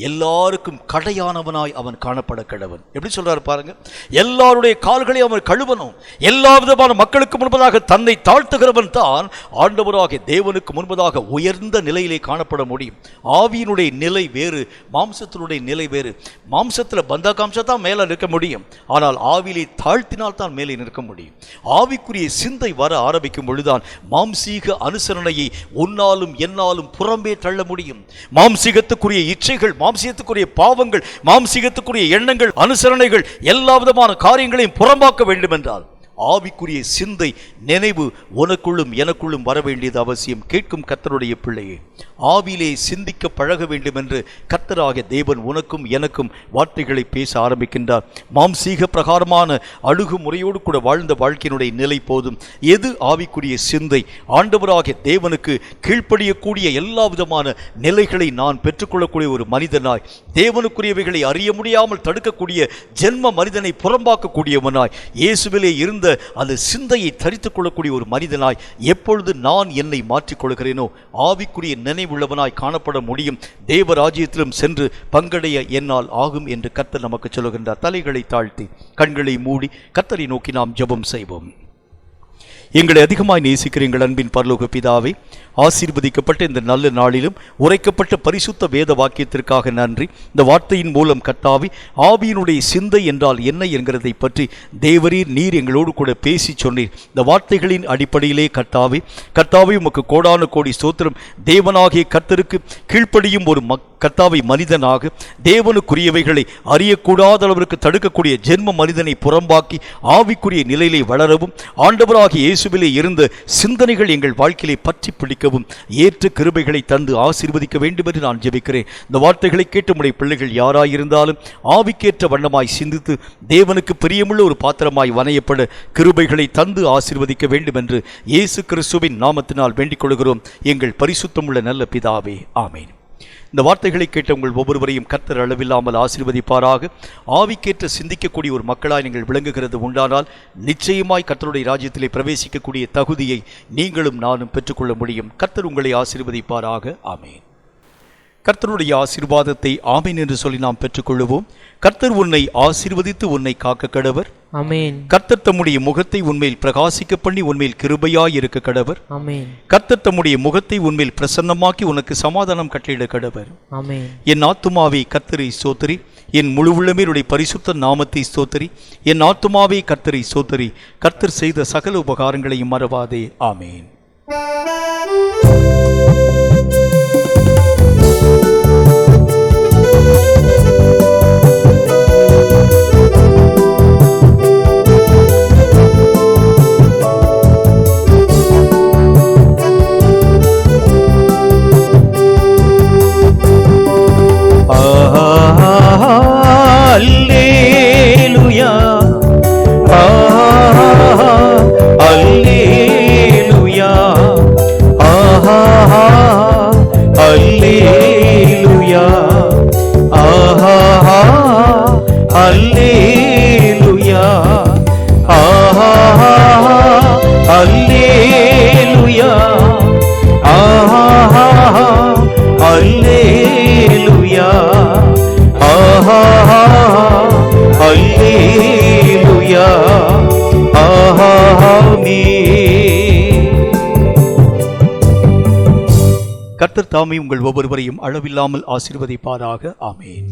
எல்லாருக்கும் கடையானவனாய் அவன் காணப்பட கடவன். எப்படி சொல்றாரு பாருங்க. எல்லாருடைய கால்களை அவன் கழுவணும். எல்லா விதமான மக்களுக்கு முன்பதாக தன்னை தாழ்த்துகிறவன் தான் ஆண்டவராகிய தேவனுக்கு முன்பதாக உயர்ந்த நிலையிலே காணப்பட முடியும். ஆவியினுடைய நிலை வேறு, மாம்சத்தினுடைய நிலை வேறு. மாம்சத்தில் பந்த காம்சத்தை மேல நிற்க முடியும், ஆனால் ஆவிலே தாழ்த்தினால் தான் மேலே நிற்க முடியும். ஆவிக்குரிய சிந்தை வர ஆரம்பிக்கும் பொழுதுதான் மாம்சீக அனுசரணையை உன்னாலும் என்னாலும் புறம்பே தள்ள முடியும். மாம்சீகத்துக்குரிய இச்சைகள், மாம்சீகத்துக்குரிய பாவங்கள், மாம்சீகத்துக்குரிய எண்ணங்கள், அனுசரணைகள், எல்லா விதமான காரியங்களையும் புறம்பாக்க வேண்டும் என்றால் ஆவிக்குரிய சிந்தை நினைவு உனக்குள்ளும் எனக்குள்ளும் வர வேண்டியது அவசியம். கேட்கும் கர்த்தருடைய பிள்ளையே, ஆவிலே சிந்திக்க பழக வேண்டும் என்று கர்த்தராகிய தேவன் உனக்கும் எனக்கும் வார்த்தைகளை பேச ஆரம்பிக்கின்றார். மாம்சீக பிரகாரமான அணுகுமுறையோடு கூட வாழ்ந்த வாழ்க்கையினுடைய நிலை போதும். எது ஆவிக்குரிய சிந்தை? ஆண்டவராகிய தேவனுக்கு கீழ்ப்படியக்கூடிய எல்லா விதமான நிலைகளை நான் பெற்றுக்கொள்ளக்கூடிய ஒரு மனிதனாய், தேவனுக்குரியவைகளை அறிய முடியாமல் தடுக்கக்கூடிய ஜென்ம மனிதனை புறம்பாக்கக்கூடியவனாய், இயேசுவிலே இருந்த அந்த சிந்தையை தரித்துக் கொள்ளக்கூடிய ஒரு மனிதனாய் எப்பொழுது நான் என்னை மாற்றிக்கொள்கிறேனோ ஆவிக்குரிய நினைவுள்ளவனாய் காணப்பட முடியும். தேவ ராஜ்யத்திலும் சென்று பங்கடைய என்னால் ஆகும் என்று கர்த்தர் நமக்கு சொல்லுகின்றார். தலைகளை தாழ்த்தி கண்களை மூடி கர்த்தரை நோக்கி நாம் ஜெபம் செய்வோம். எங்களை அதிகமாய் நேசிக்கிற எங்கள் அன்பின் பரலோக பிதாவே, ஆசீர்வதிக்கப்பட்ட இந்த நல்ல நாளிலும் உரைக்கப்பட்ட பரிசுத்த வேத வாக்கியத்திற்காக நன்றி. இந்த வார்த்தையின் மூலம் கர்த்தாவே, ஆவியினுடைய சிந்தை என்றால் என்ன என்கிறதை பற்றி தேவரீர் நீர் எங்களோடு கூட பேசி சொன்னீர். இந்த வார்த்தைகளின் அடிப்படையிலே கர்த்தாவே உமக்கு கோடான கோடி ஸ்தோத்திரம். தேவனாகிய கர்த்தருக்கு கீழ்ப்படியும் ஒரு கர்த்தாவை மனிதனாக தேவனுக்குரியவைகளை அறியக்கூடாத அளவிற்கு தடுக்கக்கூடிய ஜென்ம மனிதனை புறம்பாக்கி ஆவிக்குரிய நிலையிலே வளரவும், ஆண்டவராகிய இயேசுவிலே இருந்த சிந்தனைகள் எங்கள் வாழ்க்கையிலே பற்றி பிடிக்கவும் ஏற்ற கிருபைகளை தந்து ஆசீர்வதிக்க வேண்டும் என்று நான் ஜெபிக்கிறேன். இந்த வார்த்தைகளை கேட்டு உம்முடைய பிள்ளைகள் யாராயிருந்தாலும் ஆவிக்கேற்ற வண்ணமாய் சிந்தித்து தேவனுக்கு பிரியமுள்ள ஒரு பாத்திரமாய் வனையப்பட கிருபைகளை தந்து ஆசீர்வதிக்க வேண்டும் என்று இயேசு கிறிஸ்துவின் நாமத்தினால் வேண்டிக் கொள்கிறோம் எங்கள் பரிசுத்தமுள்ள நல்ல பிதாவே, ஆமேன். இந்த வார்த்தைகளை கேட்ட உங்கள் ஒவ்வொருவரையும் கர்த்தர் அளவில்லாமல் ஆசீர்வதிப்பாராக. ஆவிக்கேற்ற சிந்திக்கக்கூடிய ஒரு மக்களாய் நீங்கள் விளங்குகிறது உண்டானால் நிச்சயமாய் கர்த்தருடைய ராஜ்யத்திலே பிரவேசிக்கக்கூடிய தகுதியை நீங்களும் நானும் பெற்றுக்கொள்ள முடியும். கர்த்தர் உங்களை ஆசீர்வதிப்பாராக. ஆமேன். கர்த்தருடைய ஆசீர்வாதத்தை ஆமீன் என்று சொல்லி நாம் பெற்றுக்கொள்வோம். கர்த்தர் உன்னை ஆசீர்வதித்து உன்னை காக்க கடவர். ஆமென். கர்த்தர் தம்முடைய முகத்தை உன்மேல் பிரகாசிக்க பண்ணி உன்மேல் கிருபையாய் இருக்க கடவர். ஆமென். கர்த்தர் தம்முடைய முகத்தை உன்மேல் பிரசன்னமாக்கி உனக்கு சமாதானம் கட்டளையிட கடவர். ஆமென். என் ஆத்துமாவே கர்த்தரை ஸ்தோத்திரி, என் முழு உள்ளமேலுடைய பரிசுத்த நாமத்தை ஸ்தோத்திரி. என் ஆத்துமாவே கர்த்தரை ஸ்தோத்திரி, கர்த்தர் செய்த சகல உபகாரங்களையும் மறவாதே. ஆமேன். அல்லேலூயா, அல்லேலூயா, அல்லேலூயா, அல்லேலூயா, அல்லேலூயா, அல்லேலூயா, அல்லேலூயா, ஆமென். கர்த்தர் தாமே உங்கள் ஒவ்வொருவரையும் அளவில்லாமல் ஆசீர்வதிப்பாராக. ஆமேன்.